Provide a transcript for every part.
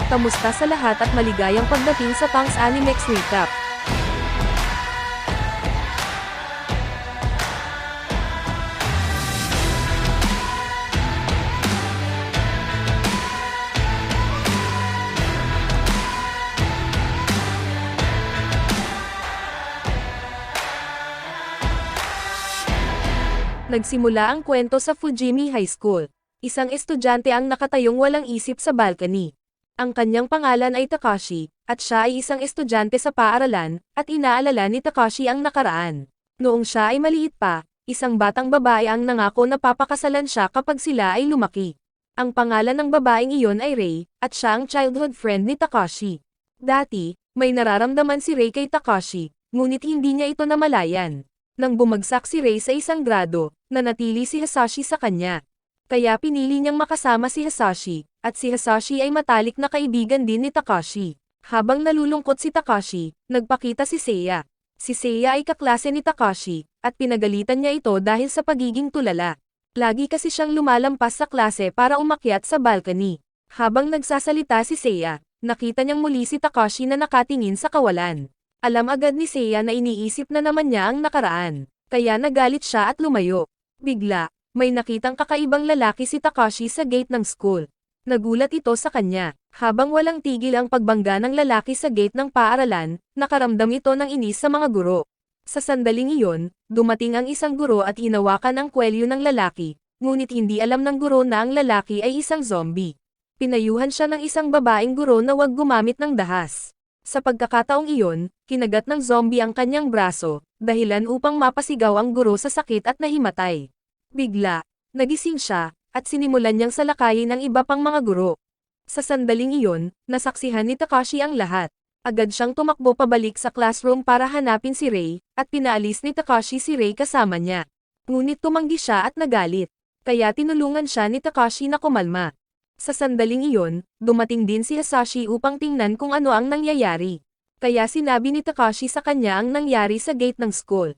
Kamusta sa lahat at maligayang pagdating sa Pang's Animex Recap. Nagsimula ang kwento sa Fujimi High School. Isang estudyante ang nakatayong walang isip sa balcony. Ang kanyang pangalan ay Takashi, at siya ay isang estudyante sa paaralan, at inaalala ni Takashi ang nakaraan. Noong siya ay maliit pa, isang batang babae ang nangako na papakasalan siya kapag sila ay lumaki. Ang pangalan ng babaeng iyon ay Rei, at siya ang childhood friend ni Takashi. Dati, may nararamdaman si Rei kay Takashi, ngunit hindi niya ito namalayan. Nang bumagsak si Rei sa isang grado, nanatili si Hasashi sa kanya. Kaya pinili niyang makasama si Hasashi, at si Hasashi ay matalik na kaibigan din ni Takashi. Habang nalulungkot si Takashi, nagpakita si Seiya. Si Seiya ay kaklase ni Takashi, at pinagalitan niya ito dahil sa pagiging tulala. Lagi kasi siyang lumalampas sa klase para umakyat sa balcony. Habang nagsasalita si Seiya, nakita niyang muli si Takashi na nakatingin sa kawalan. Alam agad ni Seiya na iniisip na naman niya ang nakaraan, kaya nagalit siya at lumayo. Bigla, may nakitang kakaibang lalaki si Takashi sa gate ng school. Nagulat ito sa kanya. Habang walang tigil ang pagbangga ng lalaki sa gate ng paaralan, nakaramdam ito ng inis sa mga guro. Sa sandaling iyon, dumating ang isang guro at hinawakan ang kwelyo ng lalaki, ngunit hindi alam ng guro na ang lalaki ay isang zombie. Pinayuhan siya ng isang babaeng guro na huwag gumamit ng dahas. Sa pagkakataong iyon, kinagat ng zombie ang kanyang braso, dahilan upang mapasigaw ang guro sa sakit at nahimatay. Bigla, nagising siya, at sinimulan niyang salakayin ang iba pang mga guro. Sa sandaling iyon, nasaksihan ni Takashi ang lahat. Agad siyang tumakbo pabalik sa classroom para hanapin si Rei, at pinaalis ni Takashi si Rei kasama niya. Ngunit tumanggi siya at nagalit. Kaya tinulungan siya ni Takashi na kumalma. Sa sandaling iyon, dumating din si Hasashi upang tingnan kung ano ang nangyayari. Kaya sinabi ni Takashi sa kanya ang nangyari sa gate ng school.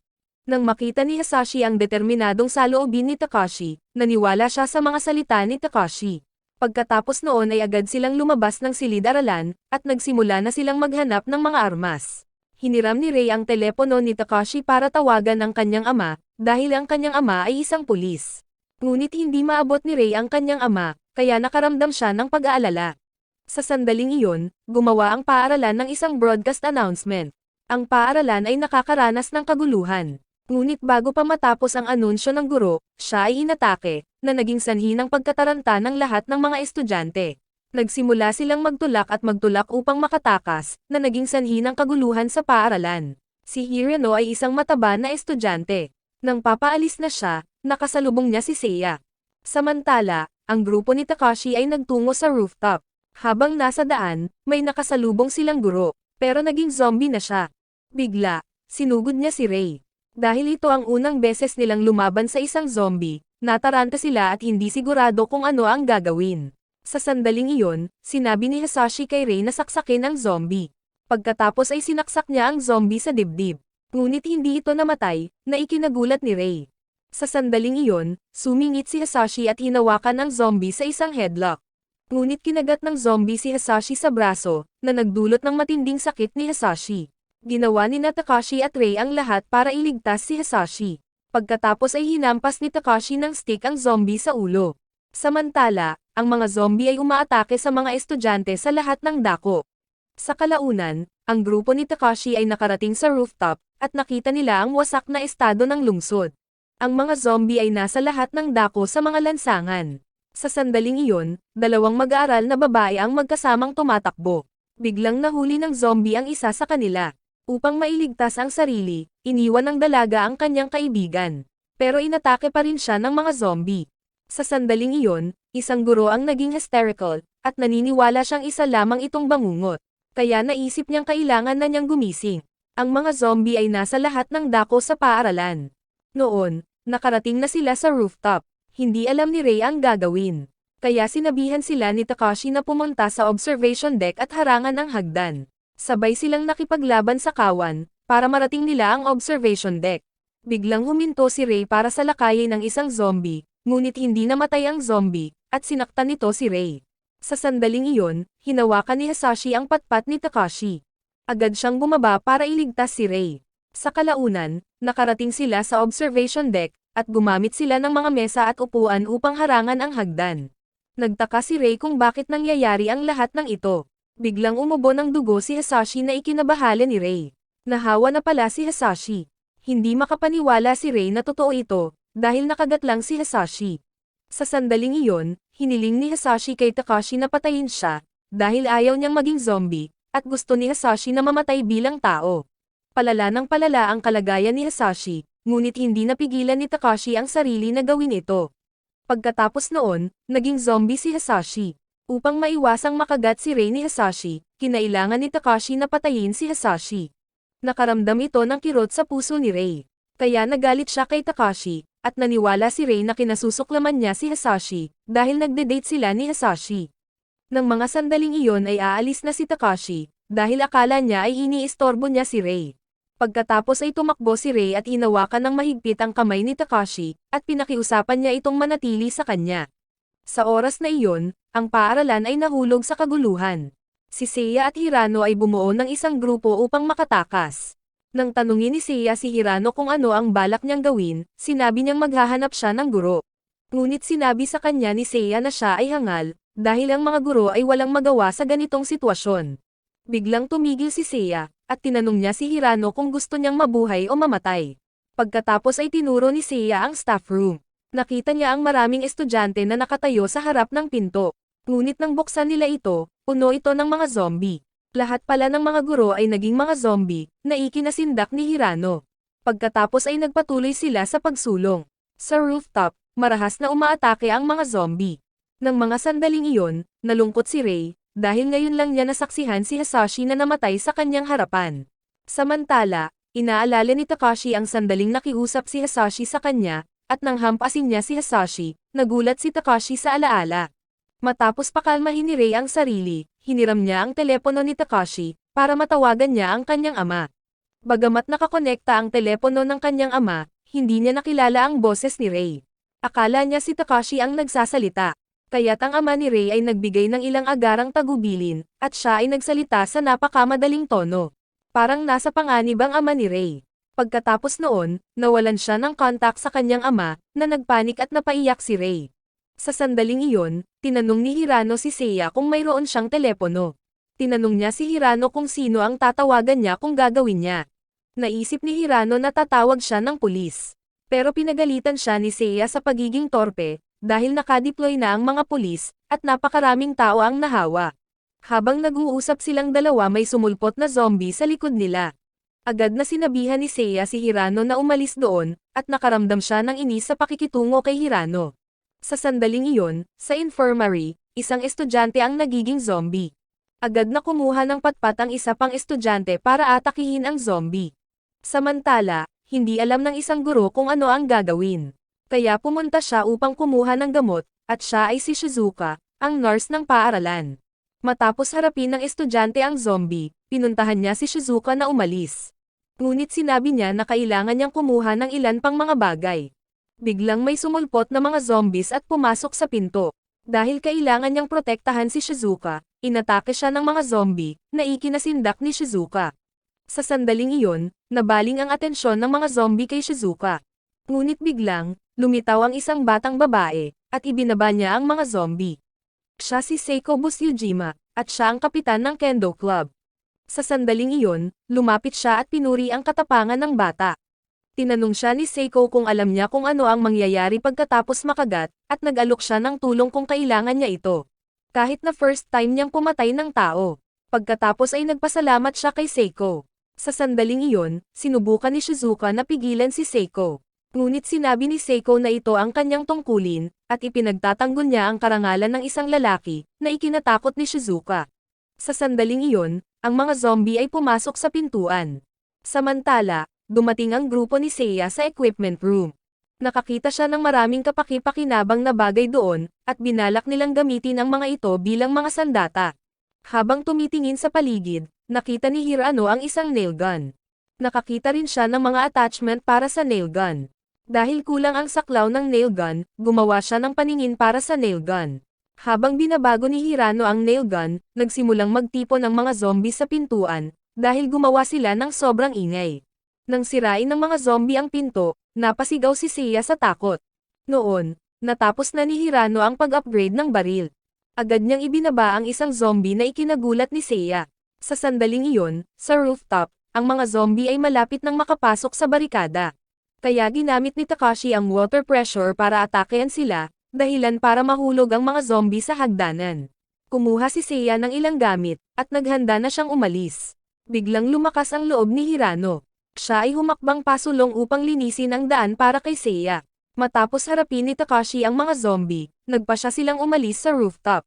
Nang makita ni Hasashi ang determinadong saloobin ni Takashi, naniwala siya sa mga salita ni Takashi. Pagkatapos noon ay agad silang lumabas ng silid-aralan, at nagsimula na silang maghanap ng mga armas. Hiniram ni Rei ang telepono ni Takashi para tawagan ang kanyang ama, dahil ang kanyang ama ay isang pulis. Ngunit hindi maabot ni Rei ang kanyang ama, kaya nakaramdam siya ng pag-aalala. Sa sandaling iyon, gumawa ang paaralan ng isang broadcast announcement. Ang paaralan ay nakakaranas ng kaguluhan. Ngunit bago pa matapos ang anunsyo ng guro, siya ay inatake, na naging sanhi ng pagkataranta ng lahat ng mga estudyante. Nagsimula silang magtulak upang makatakas, na naging sanhi ng kaguluhan sa paaralan. Si Hirano ay isang mataba na estudyante. Nang papaalis na siya, nakasalubong niya si Seiya. Samantala, ang grupo ni Takashi ay nagtungo sa rooftop. Habang nasa daan, may nakasalubong silang guro, pero naging zombie na siya. Bigla, sinugod niya si Rei. Dahil ito ang unang beses nilang lumaban sa isang zombie, nataranta sila at hindi sigurado kung ano ang gagawin. Sa sandaling iyon, sinabi ni Hasashi kay Rei na saksakin ang zombie. Pagkatapos ay sinaksak niya ang zombie sa dibdib. Ngunit hindi ito namatay, na ikinagulat ni Rei. Sa sandaling iyon, sumingit si Hasashi at hinawakan ang zombie sa isang headlock. Ngunit kinagat ng zombie si Hasashi sa braso, na nagdulot ng matinding sakit ni Hasashi. Ginawa ni Takashi at Rei ang lahat para iligtas si Hasashi. Pagkatapos ay hinampas ni Takashi ng stick ang zombie sa ulo. Samantala, ang mga zombie ay umaatake sa mga estudyante sa lahat ng dako. Sa kalaunan, ang grupo ni Takashi ay nakarating sa rooftop, at nakita nila ang wasak na estado ng lungsod. Ang mga zombie ay nasa lahat ng dako sa mga lansangan. Sa sandaling iyon, dalawang mag-aaral na babae ang magkasamang tumatakbo. Biglang nahuli ng zombie ang isa sa kanila. Upang mailigtas ang sarili, iniwan ng dalaga ang kanyang kaibigan. Pero inatake pa rin siya ng mga zombie. Sa sandaling iyon, isang guro ang naging hysterical, at naniniwala siyang isa lamang itong bangungot. Kaya naisip niyang kailangan na niyang gumising. Ang mga zombie ay nasa lahat ng dako sa paaralan. Noon, nakarating na sila sa rooftop. Hindi alam ni Rei ang gagawin. Kaya sinabihan sila ni Takashi na pumunta sa observation deck at harangan ang hagdan. Sabay silang nakipaglaban sa kawan, para marating nila ang observation deck. Biglang huminto si Rei para salakayin ng isang zombie, ngunit hindi namatay ang zombie, at sinaktan nito si Rei. Sa sandaling iyon, hinawakan ni Hasashi ang patpat ni Takashi. Agad siyang bumaba para iligtas si Rei. Sa kalaunan, nakarating sila sa observation deck, at gumamit sila ng mga mesa at upuan upang harangan ang hagdan. Nagtaka si Rei kung bakit nangyayari ang lahat ng ito. Biglang umubo ng dugo si Hasashi na ikinabahala ni Rei. Nahawa na pala si Hasashi. Hindi makapaniwala si Rei na totoo ito, dahil nakagat lang si Hasashi. Sa sandaling iyon, hiniling ni Hasashi kay Takashi na patayin siya, dahil ayaw niyang maging zombie, at gusto ni Hasashi na mamatay bilang tao. Palala ng palala ang kalagayan ni Hasashi, ngunit hindi napigilan ni Takashi ang sarili na gawin ito. Pagkatapos noon, naging zombie si Hasashi. Upang maiwasang makagat si Rei ni Hasashi, kinailangan ni Takashi na patayin si Hasashi. Nakaramdam ito ng kirot sa puso ni Rei. Kaya nagalit siya kay Takashi, at naniwala si Rei na kinasusuklaman niya si Hasashi, dahil nagde-date sila ni Hasashi. Nang mga sandaling iyon ay aalis na si Takashi, dahil akala niya ay iniistorbo niya si Rei. Pagkatapos ay tumakbo si Rei at hinawakan ng mahigpit ang kamay ni Takashi, at pinakiusapan niya itong manatili sa kanya. Sa oras na iyon, ang paaralan ay nahulog sa kaguluhan. Si Seiya at Hirano ay bumuo ng isang grupo upang makatakas. Nang tanungin ni Seiya si Hirano kung ano ang balak niyang gawin, sinabi niyang maghahanap siya ng guro. Ngunit sinabi sa kanya ni Seiya na siya ay hangal, dahil ang mga guro ay walang magawa sa ganitong sitwasyon. Biglang tumigil si Seiya, at tinanong niya si Hirano kung gusto niyang mabuhay o mamatay. Pagkatapos ay tinuro ni Seiya ang staff room. Nakita niya ang maraming estudyante na nakatayo sa harap ng pinto. Ngunit nang buksan nila ito, puno ito ng mga zombie. Lahat pala ng mga guro ay naging mga zombie, na ikinasindak ni Hirano. Pagkatapos ay nagpatuloy sila sa pagsulong. Sa rooftop, marahas na umaatake ang mga zombie. Nang mga sandaling iyon, nalungkot si Rei, dahil ngayon lang niya nasaksihan si Hasashi na namatay sa kanyang harapan. Samantala, inaalala ni Takashi ang sandaling nakiusap si Hasashi sa kanya, at nang hampasin niya si Hasashi, nagulat si Takashi sa alaala. Matapos pakalmahin ni Rei ang sarili, hiniram niya ang telepono ni Takashi, para matawagan niya ang kanyang ama. Bagamat nakakonekta ang telepono ng kanyang ama, hindi niya nakilala ang boses ni Rei. Akala niya si Takashi ang nagsasalita. Kaya't ang ama ni Rei ay nagbigay ng ilang agarang tagubilin, at siya ay nagsalita sa napakamadaling tono. Parang nasa panganib ang ama ni Rei. Pagkatapos noon, nawalan siya ng kontak sa kanyang ama, na nagpanik at napaiyak si Rei. Sa sandaling iyon, tinanong ni Hirano si Seiya kung mayroon siyang telepono. Tinanong niya si Hirano kung sino ang tatawagan niya kung gagawin niya. Naisip ni Hirano na tatawag siya ng pulis. Pero pinagalitan siya ni Seiya sa pagiging torpe, dahil nakadeploy na ang mga pulis, at napakaraming tao ang nahawa. Habang nag-uusap silang dalawa may sumulpot na zombie sa likod nila. Agad na sinabihan ni Seiya si Hirano na umalis doon, at nakaramdam siya ng inis sa pakikitungo kay Hirano. Sa sandaling iyon, sa infirmary, isang estudyante ang nagiging zombie. Agad na kumuha ng patpat ang isa pang estudyante para atakihin ang zombie. Samantala, hindi alam ng isang guro kung ano ang gagawin. Kaya pumunta siya upang kumuha ng gamot, at siya ay si Shizuka, ang nurse ng paaralan. Matapos harapin ng estudyante ang zombie, pinuntahan niya si Shizuka na umalis. Ngunit sinabi niya na kailangan niyang kumuha ng ilan pang mga bagay. Biglang may sumulpot na mga zombies at pumasok sa pinto. Dahil kailangan niyang protektahan si Shizuka, inatake siya ng mga zombie, na ikinasindak ni Shizuka. Sa sandaling iyon, nabaling ang atensyon ng mga zombie kay Shizuka. Ngunit biglang, lumitaw ang isang batang babae, at ibinaba niya ang mga zombie. Siya si Seiko Busyujima, at siya ang kapitan ng Kendo Club. Sa sandaling iyon, lumapit siya at pinuri ang katapangan ng bata. Tinanong siya ni Seiko kung alam niya kung ano ang mangyayari pagkatapos makagat, at nag-alok siya ng tulong kung kailangan niya ito. Kahit na first time niyang pumatay ng tao. Pagkatapos ay nagpasalamat siya kay Seiko. Sa sandaling iyon, sinubukan ni Shizuka na pigilan si Seiko. Ngunit sinabi ni Seiko na ito ang kanyang tungkulin, at ipinagtatanggol niya ang karangalan ng isang lalaki, na ikinatakot ni Shizuka. Sa sandaling iyon, ang mga zombie ay pumasok sa pintuan. Samantala, dumating ang grupo ni Seiya sa equipment room. Nakakita siya ng maraming kapaki-pakinabang na bagay doon, at binalak nilang gamitin ang mga ito bilang mga sandata. Habang tumitingin sa paligid, nakita ni Hirano ang isang nail gun. Nakakita rin siya ng mga attachment para sa nail gun. Dahil kulang ang saklaw ng nail gun, gumawa siya ng paningin para sa nail gun. Habang binabago ni Hirano ang nail gun, nagsimulang magtipon ang mga zombie sa pintuan, dahil gumawa sila ng sobrang ingay. Nang sirain ng mga zombie ang pinto, napasigaw si Seiya sa takot. Noon, natapos na ni Hirano ang pag-upgrade ng baril. Agad niyang ibinaba ang isang zombie na ikinagulat ni Seiya. Sa sandaling iyon, sa rooftop, ang mga zombie ay malapit nang makapasok sa barikada. Kaya ginamit ni Takashi ang water pressure para atakean sila, dahilan para mahulog ang mga zombie sa hagdanan. Kumuha si Seiya ng ilang gamit, at naghanda na siyang umalis. Biglang lumakas ang loob ni Hirano. Siya ay humakbang pasulong upang linisin ang daan para kay Seiya. Matapos harapin ni Takashi ang mga zombie, nagpa siya silang umalis sa rooftop.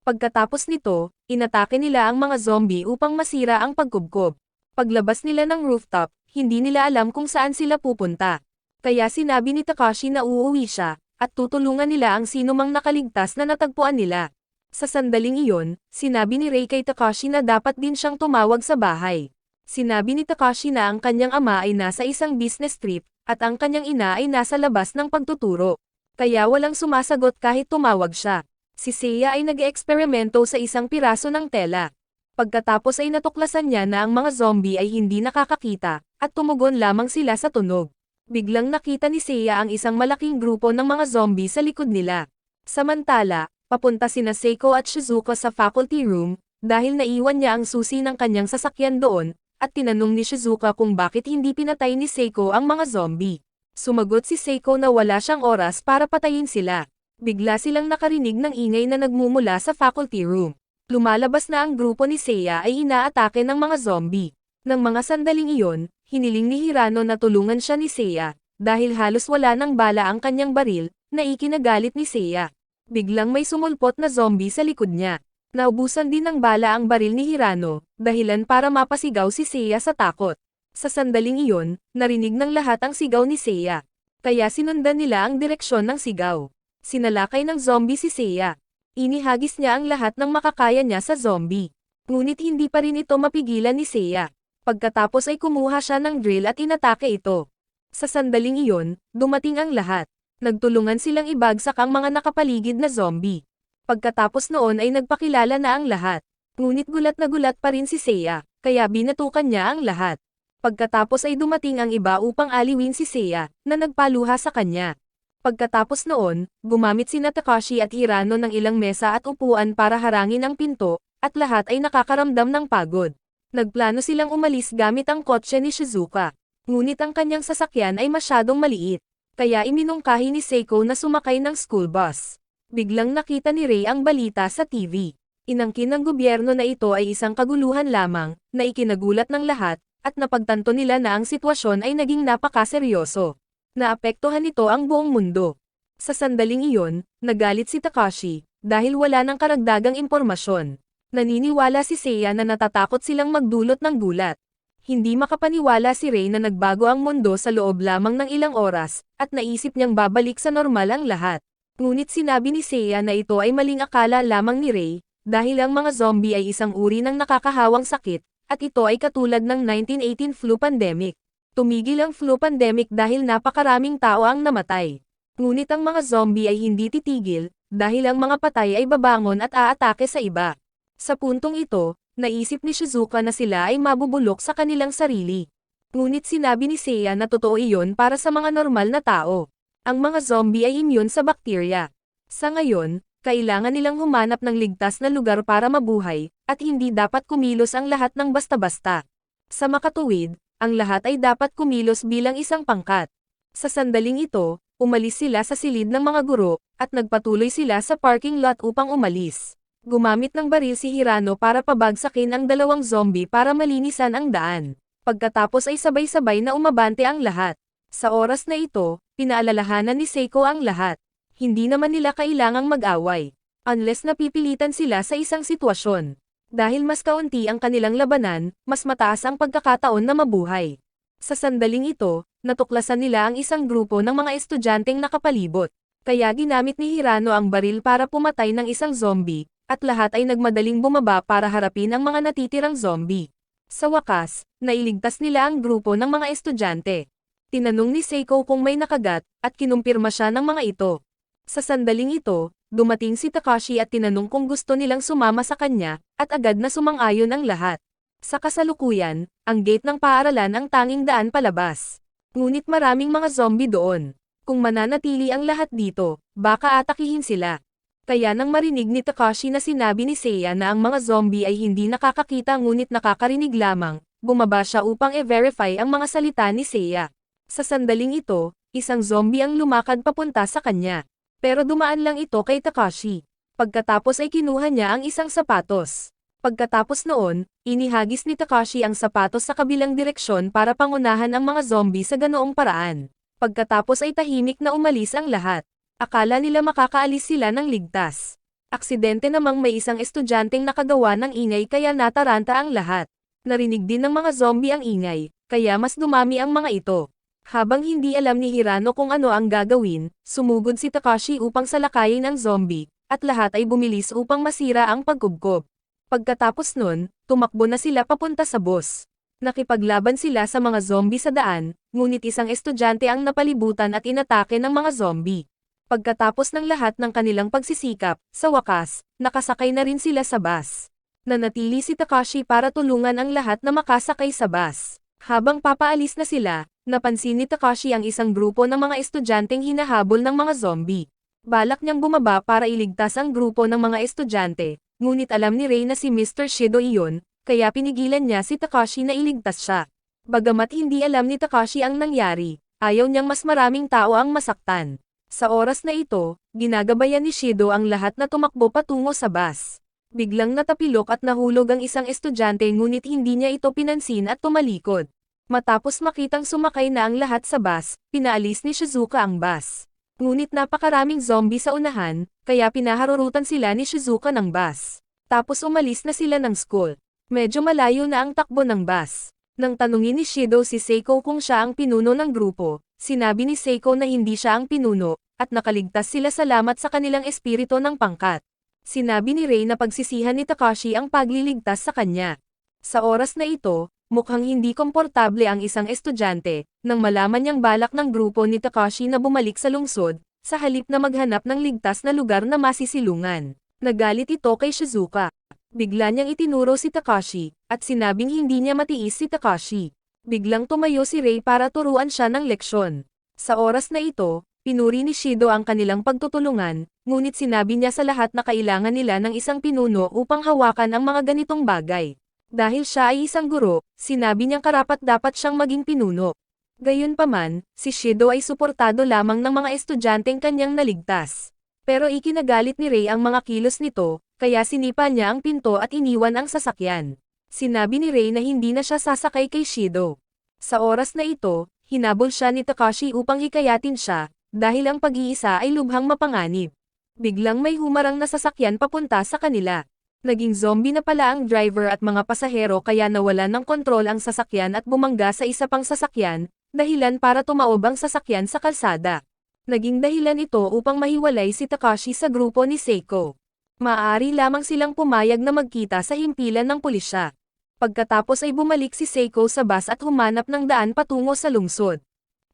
Pagkatapos nito, inatake nila ang mga zombie upang masira ang pagkubkob. Paglabas nila ng rooftop, hindi nila alam kung saan sila pupunta. Kaya sinabi ni Takashi na uuwi siya, at tutulungan nila ang sinumang nakaligtas na natagpuan nila. Sa sandaling iyon, sinabi ni Rei kay Takashi na dapat din siyang tumawag sa bahay. Sinabi ni Takashi na ang kanyang ama ay nasa isang business trip, at ang kanyang ina ay nasa labas ng pagtuturo. Kaya walang sumasagot kahit tumawag siya. Si Seiya ay nag-eksperimento sa isang piraso ng tela. Pagkatapos ay natuklasan niya na ang mga zombie ay hindi nakakakita, at tumugon lamang sila sa tunog. Biglang nakita ni Seiya ang isang malaking grupo ng mga zombie sa likod nila. Samantala, papunta sina Seiko at Shizuka sa faculty room, dahil naiwan niya ang susi ng kanyang sasakyan doon, at tinanong ni Shizuka kung bakit hindi pinatay ni Seiko ang mga zombie. Sumagot si Seiko na wala siyang oras para patayin sila. Bigla silang nakarinig ng ingay na nagmumula sa faculty room. Lumalabas na ang grupo ni Seiya ay inaatake ng mga zombie. Nang mga sandaling iyon, hiniling ni Hirano na tulungan siya ni Seiya, dahil halos wala ng bala ang kanyang baril, na ikinagalit ni Seiya. Biglang may sumulpot na zombie sa likod niya. Naubusan din ng bala ang baril ni Hirano, dahilan para mapasigaw si Seiya sa takot. Sa sandaling iyon, narinig ng lahat ang sigaw ni Seiya. Kaya sinundan nila ang direksyon ng sigaw. Sinalakay ng zombie si Seiya. Inihagis niya ang lahat ng makakaya niya sa zombie. Ngunit hindi pa rin ito mapigilan ni Seiya. Pagkatapos ay kumuha siya ng drill at inatake ito. Sa sandaling iyon, dumating ang lahat. Nagtulungan silang ibagsak ang mga nakapaligid na zombie. Pagkatapos noon ay nagpakilala na ang lahat. Ngunit gulat na gulat pa rin si Seiya, kaya binatukan niya ang lahat. Pagkatapos ay dumating ang iba upang aliwin si Seiya, na nagpaluha sa kanya. Pagkatapos noon, gumamit sina Takashi at Hirano ng ilang mesa at upuan para harangin ang pinto, at lahat ay nakakaramdam ng pagod. Nagplano silang umalis gamit ang kotse ni Shizuka. Ngunit ang kanyang sasakyan ay masyadong maliit, kaya iminungkahi ni Seiko na sumakay ng school bus. Biglang nakita ni Rei ang balita sa TV. Inangkin ng gobyerno na ito ay isang kaguluhan lamang, na ikinagulat ng lahat, at napagtanto nila na ang sitwasyon ay naging napakaseryoso. Naapektuhan nito ang buong mundo. Sa sandaling iyon, nagalit si Takashi, dahil wala ng karagdagang impormasyon. Naniniwala si Seiya na natatakot silang magdulot ng gulat. Hindi makapaniwala si Rei na nagbago ang mundo sa loob lamang ng ilang oras, at naisip niyang babalik sa normal ang lahat. Ngunit sinabi ni Seiya na ito ay maling akala lamang ni Rei, dahil ang mga zombie ay isang uri ng nakakahawang sakit, at ito ay katulad ng 1918 flu pandemic. Tumigil ang flu pandemic dahil napakaraming tao ang namatay. Ngunit ang mga zombie ay hindi titigil, dahil ang mga patay ay babangon at aatake sa iba. Sa puntong ito, naisip ni Shizuka na sila ay mabubulok sa kanilang sarili. Ngunit sinabi ni Seiya na totoo iyon para sa mga normal na tao. Ang mga zombie ay immune sa bakterya. Sa ngayon, kailangan nilang humanap ng ligtas na lugar para mabuhay, at hindi dapat kumilos ang lahat ng basta-basta. Sa makatuwid, ang lahat ay dapat kumilos bilang isang pangkat. Sa sandaling ito, umalis sila sa silid ng mga guro, at nagpatuloy sila sa parking lot upang umalis. Gumamit ng baril si Hirano para pabagsakin ang dalawang zombie para malinisan ang daan. Pagkatapos ay sabay-sabay na umabante ang lahat. Sa oras na ito, pinaalalahanan ni Seiko ang lahat. Hindi naman nila kailangang mag-away, unless napipilitan sila sa isang sitwasyon. Dahil mas kaunti ang kanilang labanan, mas mataas ang pagkakataon na mabuhay. Sa sandaling ito, natuklasan nila ang isang grupo ng mga estudyanteng nakapalibot. Kaya ginamit ni Hirano ang baril para pumatay ng isang zombie, at lahat ay nagmadaling bumaba para harapin ang mga natitirang zombie. Sa wakas, nailigtas nila ang grupo ng mga estudyante. Tinanong ni Seiko kung may nakagat, at kinumpirma siya ng mga ito. Sa sandaling ito, dumating si Takashi at tinanong kung gusto nilang sumama sa kanya, at agad na sumang-ayon ang lahat. Sa kasalukuyan, ang gate ng paaralan ang tanging daan palabas. Ngunit maraming mga zombie doon. Kung mananatili ang lahat dito, baka atakihin sila. Kaya nang marinig ni Takashi na sinabi ni Seiya na ang mga zombie ay hindi nakakakita ngunit nakakarinig lamang, bumaba siya upang i-verify ang mga salita ni Seiya. Sa sandaling ito, isang zombie ang lumakad papunta sa kanya. Pero dumaan lang ito kay Takashi. Pagkatapos ay kinuha niya ang isang sapatos. Pagkatapos noon, inihagis ni Takashi ang sapatos sa kabilang direksyon para pangunahan ang mga zombie sa ganoong paraan. Pagkatapos ay tahimik na umalis ang lahat. Akala nila makakaalis sila ng ligtas. Aksidente namang may isang estudyanteng nakagawa ng ingay kaya nataranta ang lahat. Narinig din ng mga zombie ang ingay, kaya mas dumami ang mga ito. Habang hindi alam ni Hirano kung ano ang gagawin, sumugod si Takashi upang salakayin ang zombie, at lahat ay bumilis upang masira ang pagkubkob. Pagkatapos nun, tumakbo na sila papunta sa bus. Nakipaglaban sila sa mga zombie sa daan, ngunit isang estudyante ang napalibutan at inatake ng mga zombie. Pagkatapos ng lahat ng kanilang pagsisikap, sa wakas, nakasakay na rin sila sa bus. Nanatili si Takashi para tulungan ang lahat na makasakay sa bus. Habang papaalis na sila, napansin ni Takashi ang isang grupo ng mga estudyanteng hinahabol ng mga zombie. Balak niyang bumaba para iligtas ang grupo ng mga estudyante, ngunit alam ni Rei na si Mr. Shido iyon, kaya pinigilan niya si Takashi na iligtas siya. Bagamat hindi alam ni Takashi ang nangyari, ayaw niyang mas maraming tao ang masaktan. Sa oras na ito, ginagabayan ni Shido ang lahat na tumakbo patungo sa bus. Biglang natapilok at nahulog ang isang estudyante ngunit hindi niya ito pinansin at tumalikod. Matapos makitang sumakay na ang lahat sa bus, pinaalis ni Shizuka ang bus. Ngunit napakaraming zombie sa unahan, kaya pinaharurutan sila ni Shizuka ng bus. Tapos umalis na sila ng school. Medyo malayo na ang takbo ng bus. Nang tanungin ni Shido si Seiko kung siya ang pinuno ng grupo, sinabi ni Seiko na hindi siya ang pinuno, at nakaligtas sila salamat sa kanilang espiritu ng pangkat. Sinabi ni Rei na pagsisihan ni Takashi ang pagliligtas sa kanya. Sa oras na ito, mukhang hindi komportable ang isang estudyante, nang malaman niyang balak ng grupo ni Takashi na bumalik sa lungsod, sa halip na maghanap ng ligtas na lugar na masisilungan. Nagalit ito kay Shizuka. Bigla niyang itinuro si Takashi, at sinabing hindi niya matiis si Takashi. Biglang tumayo si Rei para turuan siya ng leksyon. Sa oras na ito, pinuri ni Shido ang kanilang pagtutulungan, ngunit sinabi niya sa lahat na kailangan nila ng isang pinuno upang hawakan ang mga ganitong bagay. Dahil siya ay isang guro, sinabi niyang karapat-dapat siyang maging pinuno. Gayunpaman, si Shido ay suportado lamang ng mga estudyanteng kanyang naligtas. Pero ikinagalit ni Rei ang mga kilos nito, kaya sinipa niya ang pinto at iniwan ang sasakyan. Sinabi ni Rei na hindi na siya sasakay kay Shido. Sa oras na ito, hinabol siya ni Takashi upang hikayatin siya, dahil ang pag-iisa ay lubhang mapanganib. Biglang may humarang na sasakyan papunta sa kanila. Naging zombie na pala ang driver at mga pasahero kaya nawalan ng kontrol ang sasakyan at bumangga sa isa pang sasakyan, dahilan para tumaob ang sasakyan sa kalsada. Naging dahilan ito upang mahiwalay si Takashi sa grupo ni Seiko. Maaari lamang silang pumayag na magkita sa himpilan ng pulisya. Pagkatapos ay bumalik si Seiko sa bus at humanap ng daan patungo sa lungsod.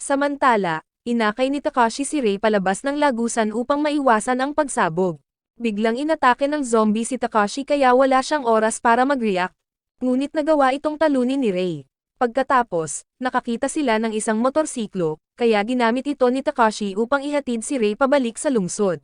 Samantala, inakay ni Takashi si Rei palabas ng lagusan upang maiwasan ang pagsabog. Biglang inatake ng zombie si Takashi kaya wala siyang oras para mag-react. Ngunit nagawa itong talunin ni Rei. Pagkatapos, nakakita sila ng isang motorsiklo, kaya ginamit ito ni Takashi upang ihatid si Rei pabalik sa lungsod.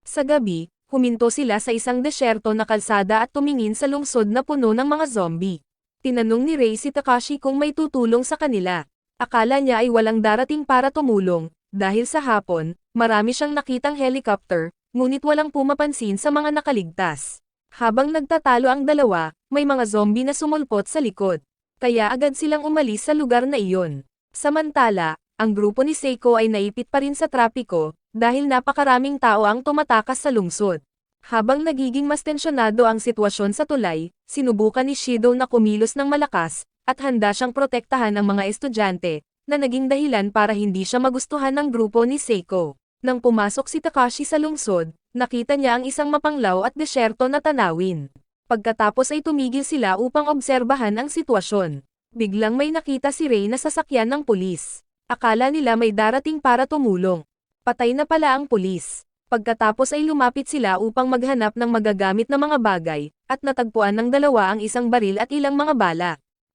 Sa gabi, huminto sila sa isang desyerto na kalsada at tumingin sa lungsod na puno ng mga zombie. Tinanong ni Rei si Takashi kung may tutulong sa kanila. Akala niya ay walang darating para tumulong, dahil sa hapon, marami siyang nakitang helicopter, ngunit walang pumapansin sa mga nakaligtas. Habang nagtatalo ang dalawa, may mga zombie na sumulpot sa likod. Kaya agad silang umalis sa lugar na iyon. Samantala, ang grupo ni Seiko ay naipit pa rin sa trapiko, dahil napakaraming tao ang tumatakas sa lungsod. Habang nagiging mas tensyonado ang sitwasyon sa tulay, sinubukan ni Shido na kumilos ng malakas, at handa siyang protektahan ang mga estudyante, na naging dahilan para hindi siya magustuhan ng grupo ni Seiko. Nang pumasok si Takashi sa lungsod, nakita niya ang isang mapanglaw at desyerto na tanawin. Pagkatapos ay tumigil sila upang obserbahan ang sitwasyon. Biglang may nakita si Rei na sasakyan ng pulis. Akala nila may darating para tumulong. Patay na pala ang pulis. Pagkatapos ay lumapit sila upang maghanap ng magagamit na mga bagay, at natagpuan ng dalawa ang isang baril at ilang mga bala.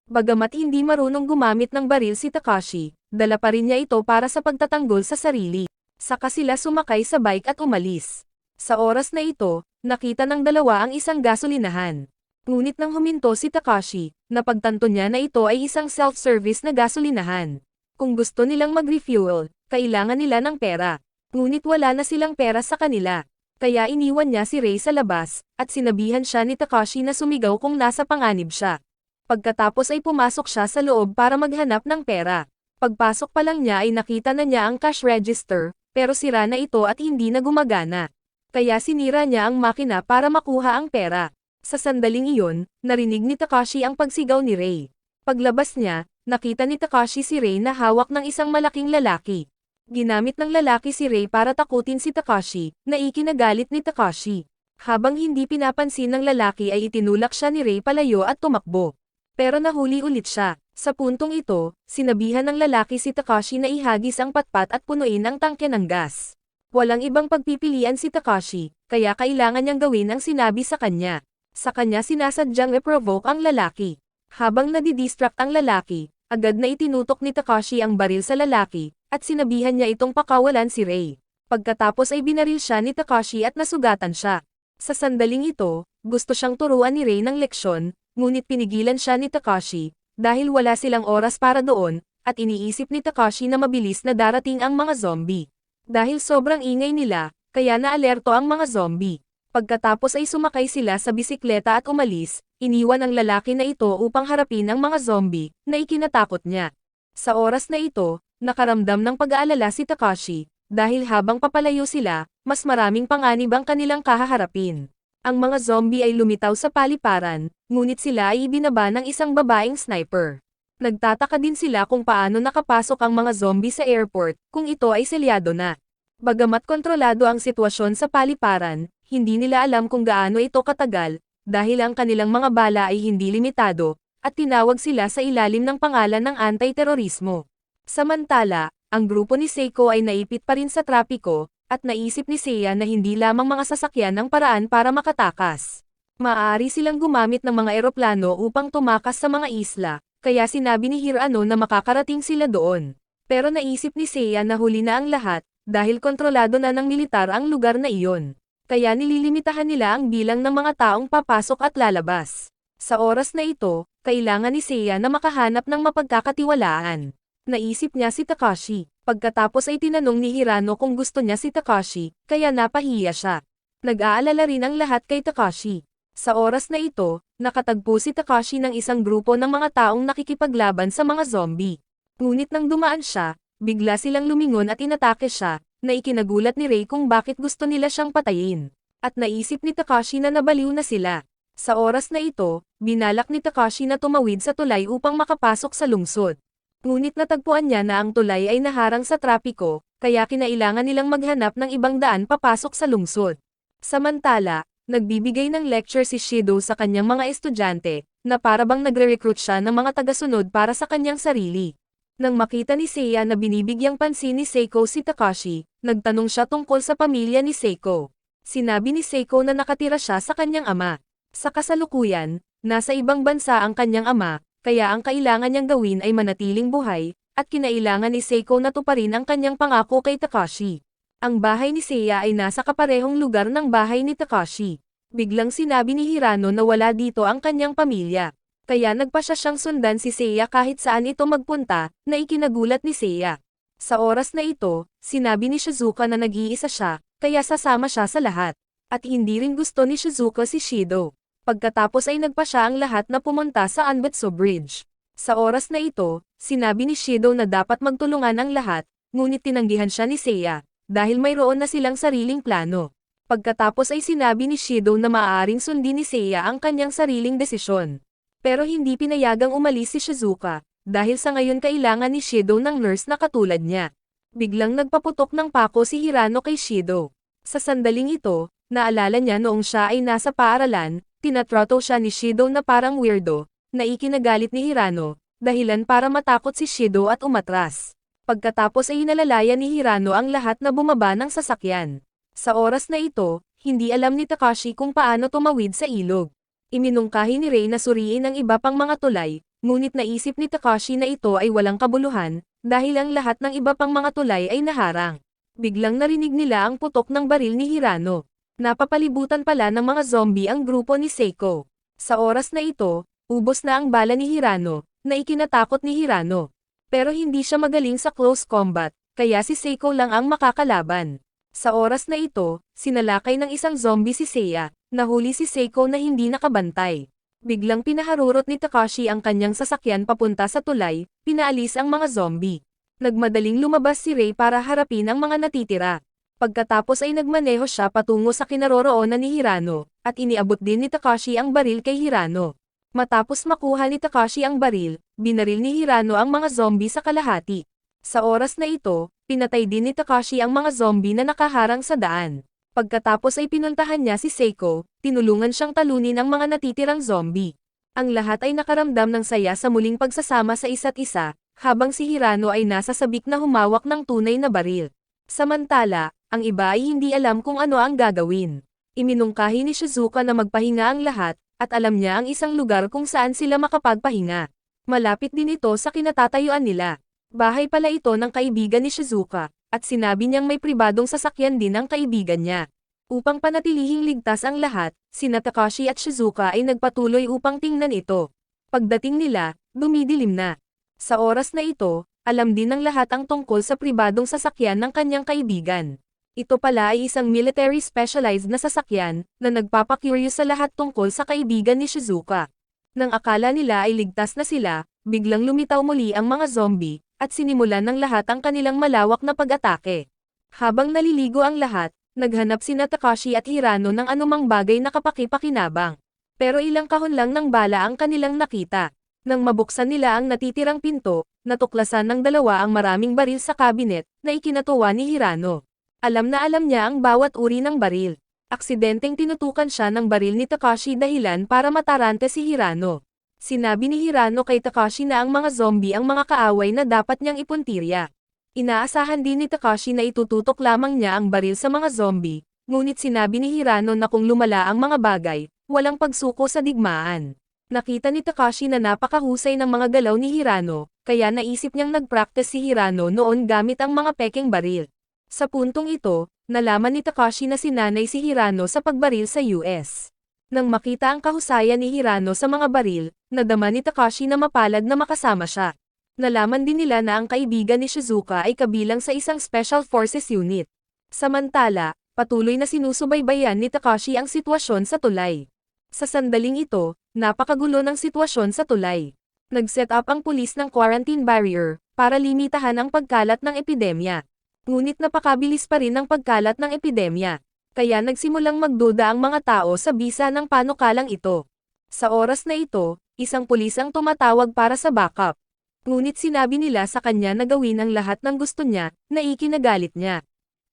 Bagamat hindi marunong gumamit ng baril si Takashi, dala pa rin niya ito para sa pagtatanggol sa sarili. Saka sila sumakay sa bike at umalis. Sa oras na ito, nakita ng dalawa ang isang gasolinahan. Ngunit nang huminto si Takashi, napagtanto niya na ito ay isang self-service na gasolinahan. Kung gusto nilang mag-refuel, kailangan nila ng pera. Ngunit wala na silang pera sa kanila. Kaya iniwan niya si Ray sa labas, at sinabihan siya ni Takashi na sumigaw kung nasa panganib siya. Pagkatapos ay pumasok siya sa loob para maghanap ng pera. Pagpasok pa lang niya ay nakita na niya ang cash register, pero sira na ito at hindi na gumagana. Kaya sinira niya ang makina para makuha ang pera. Sa sandaling iyon, narinig ni Takashi ang pagsigaw ni Ray. Paglabas niya, nakita ni Takashi si Ray na hawak ng isang malaking lalaki. Ginamit ng lalaki si Ray para takutin si Takashi, na ikinagalit ni Takashi. Habang hindi pinapansin ng lalaki ay itinulak siya ni Ray palayo at tumakbo. Pero nahuli ulit siya. Sa puntong ito, sinabihan ng lalaki si Takashi na ihagis ang patpat at punuin ang tangke ng gas. Walang ibang pagpipilian si Takashi, kaya kailangan niyang gawin ang sinabi sa kanya. Sa kanya sinasadyang i-provoke ang lalaki. Habang nadidistract ang lalaki, agad na itinutok ni Takashi ang baril sa lalaki, at sinabihan niya itong pakawalan si Ray. Pagkatapos ay binaril siya ni Takashi at nasugatan siya. Sa sandaling ito, gusto siyang turuan ni Ray ng leksyon, ngunit pinigilan siya ni Takashi, dahil wala silang oras para doon, at iniisip ni Takashi na mabilis na darating ang mga zombie. Dahil sobrang ingay nila, kaya naalerto ang mga zombie. Pagkatapos ay sumakay sila sa bisikleta at umalis, iniwan ang lalaki na ito upang harapin ang mga zombie, na ikinatakot niya. Sa oras na ito, nakaramdam ng pag-aalala si Takashi, dahil habang papalayo sila, mas maraming panganib ang kanilang kahaharapin. Ang mga zombie ay lumitaw sa paliparan, ngunit sila ay ibinaba ng isang babaeng sniper. Nagtataka din sila kung paano nakapasok ang mga zombie sa airport, kung ito ay selyado na. Bagamat kontrolado ang sitwasyon sa paliparan, hindi nila alam kung gaano ito katagal, dahil ang kanilang mga bala ay hindi limitado, at tinawag sila sa ilalim ng pangalan ng anti-terorismo. Samantala, ang grupo ni Seiko ay naipit pa rin sa trapiko, at naisip ni Seiya na hindi lamang mga sasakyan ang paraan para makatakas. Maaari silang gumamit ng mga eroplano upang tumakas sa mga isla, kaya sinabi ni Hirano na makakarating sila doon. Pero naisip ni Seiya na huli na ang lahat, dahil kontrolado na ng militar ang lugar na iyon. Kaya nililimitahan nila ang bilang ng mga taong papasok at lalabas. Sa oras na ito, kailangan ni Seiya na makahanap ng mapagkakatiwalaan. Naisip niya si Takashi. Pagkatapos ay tinanong ni Hirano kung gusto niya si Takashi, kaya napahiya siya. Nag-aalala rin ang lahat kay Takashi. Sa oras na ito, nakatagpo si Takashi ng isang grupo ng mga taong nakikipaglaban sa mga zombie. Ngunit nang dumaan siya, bigla silang lumingon at inatake siya, na ikinagulat ni Ray kung bakit gusto nila siyang patayin. At naisip ni Takashi na nabaliw na sila. Sa oras na ito, binalak ni Takashi na tumawid sa tulay upang makapasok sa lungsod. Ngunit natagpuan niya na ang tulay ay naharang sa trapiko, kaya kinailangan nilang maghanap ng ibang daan papasok sa lungsod. Samantala, nagbibigay ng lecture si Shido sa kanyang mga estudyante, na parabang nagre-recruit siya ng mga tagasunod para sa kanyang sarili. Nang makita ni Seiya na binibigyang pansin ni Seiko si Takashi, nagtanong siya tungkol sa pamilya ni Seiko. Sinabi ni Seiko na nakatira siya sa kanyang ama. Sa kasalukuyan, nasa ibang bansa ang kanyang ama, kaya ang kailangan niyang gawin ay manatiling buhay, at kinailangan ni Seiko na tuparin ang kanyang pangako kay Takashi. Ang bahay ni Seiya ay nasa kaparehong lugar ng bahay ni Takashi. Biglang sinabi ni Hirano na wala dito ang kanyang pamilya. Kaya nagpasya siyang sundan si Seiya kahit saan ito magpunta, na ikinagulat ni Seiya. Sa oras na ito, sinabi ni Shizuka na nag-iisa siya, kaya sasama siya sa lahat. At hindi rin gusto ni Shizuka si Shido. Pagkatapos ay nagpasya ang lahat na pumunta sa Anbetsu Bridge. Sa oras na ito, sinabi ni Shido na dapat magtulungan ang lahat, ngunit tinanggihan siya ni Seiya, dahil mayroon na silang sariling plano. Pagkatapos ay sinabi ni Shido na maaaring sundin ni Seiya ang kanyang sariling desisyon. Pero hindi pinayagang umalis si Shizuka, dahil sa ngayon kailangan ni Shido ng nurse na katulad niya. Biglang nagpaputok ng pako si Hirano kay Shido. Sa sandaling ito, naalala niya noong siya ay nasa paaralan, tinatrato siya ni Shido na parang weirdo, na ikinagalit ni Hirano, dahilan para matakot si Shido at umatras. Pagkatapos ay inalalayan ni Hirano ang lahat na bumaba ng sasakyan. Sa oras na ito, hindi alam ni Takashi kung paano tumawid sa ilog. Iminungkahi ni Rei na suriin ang iba pang mga tulay, ngunit naisip ni Takashi na ito ay walang kabuluhan, dahil ang lahat ng iba pang mga tulay ay naharang. Biglang narinig nila ang putok ng baril ni Hirano. Napapalibutan pala ng mga zombie ang grupo ni Seiko. Sa oras na ito, ubos na ang bala ni Hirano, na ikinatakot ni Hirano. Pero hindi siya magaling sa close combat, kaya si Seiko lang ang makakalaban. Sa oras na ito, sinalakay ng isang zombie si Seiya, nahuli si Seiko na hindi nakabantay. Biglang pinaharurot ni Takashi ang kanyang sasakyan papunta sa tulay, pinaalis ang mga zombie. Nagmadaling lumabas si Rei para harapin ang mga natitira. Pagkatapos ay nagmaneho siya patungo sa kinaroroonan ni Hirano, at iniabot din ni Takashi ang baril kay Hirano. Matapos makuha ni Takashi ang baril, binaril ni Hirano ang mga zombie sa kalahati. Sa oras na ito, pinatay din ni Takashi ang mga zombie na nakaharang sa daan. Pagkatapos ay pinuntahan niya si Seiko, tinulungan siyang talunin ang mga natitirang zombie. Ang lahat ay nakaramdam ng saya sa muling pagsasama sa isa't isa, habang si Hirano ay nasa sabik na humawak ng tunay na baril. Samantala, ang iba ay hindi alam kung ano ang gagawin. Iminungkahi ni Shizuka na magpahinga ang lahat, at alam niya ang isang lugar kung saan sila makapagpahinga. Malapit din ito sa kinatatayuan nila. Bahay pala ito ng kaibigan ni Shizuka, at sinabi niyang may pribadong sasakyan din ang kaibigan niya. Upang panatilihing ligtas ang lahat, sina Takashi at Shizuka ay nagpatuloy upang tingnan ito. Pagdating nila, dumidilim na. Sa oras na ito, alam din ng lahat ang tungkol sa pribadong sasakyan ng kanyang kaibigan. Ito pala ay isang military specialized na sasakyan, na nagpapakurious sa lahat tungkol sa kaibigan ni Shizuka. Nang akala nila ay ligtas na sila, biglang lumitaw muli ang mga zombie, at sinimulan ng lahat ang kanilang malawak na pag-atake. Habang naliligo ang lahat, naghanap sina Takashi at Hirano ng anumang bagay na kapakipakinabang. Pero ilang kahon lang ng bala ang kanilang nakita. Nang mabuksan nila ang natitirang pinto, natuklasan ng dalawa ang maraming baril sa kabinet, na ikinatuwa ni Hirano. Alam na alam niya ang bawat uri ng baril. Aksidenteng tinutukan siya ng baril ni Takashi dahilan para matarante si Hirano. Sinabi ni Hirano kay Takashi na ang mga zombie ang mga kaaway na dapat niyang ipuntirya. Inaasahan din ni Takashi na itututok lamang niya ang baril sa mga zombie, ngunit sinabi ni Hirano na kung lumala ang mga bagay, walang pagsuko sa digmaan. Nakita ni Takashi na napakahusay ng mga galaw ni Hirano, kaya naisip niyang nag-practice si Hirano noon gamit ang mga pekeng baril. Sa puntong ito, nalaman ni Takashi na sinanay si Hirano sa pagbaril sa US. Nang makita ang kahusayan ni Hirano sa mga baril, nadama ni Takashi na mapalad na makasama siya. Nalaman din nila na ang kaibigan ni Shizuka ay kabilang sa isang Special Forces unit. Samantala, patuloy na sinusubaybayan ni Takashi ang sitwasyon sa tulay. Sa sandaling ito, napakagulo ng sitwasyon sa tulay. Nag-set up ang pulis ng quarantine barrier, para limitahan ang pagkalat ng epidemya. Ngunit napakabilis pa rin ang pagkalat ng epidemya. Kaya nagsimulang magduda ang mga tao sa bisa ng panukalang ito. Sa oras na ito, isang pulis ang tumatawag para sa backup. Ngunit sinabi nila sa kanya na gawin ang lahat ng gusto niya, na ikinagalit niya.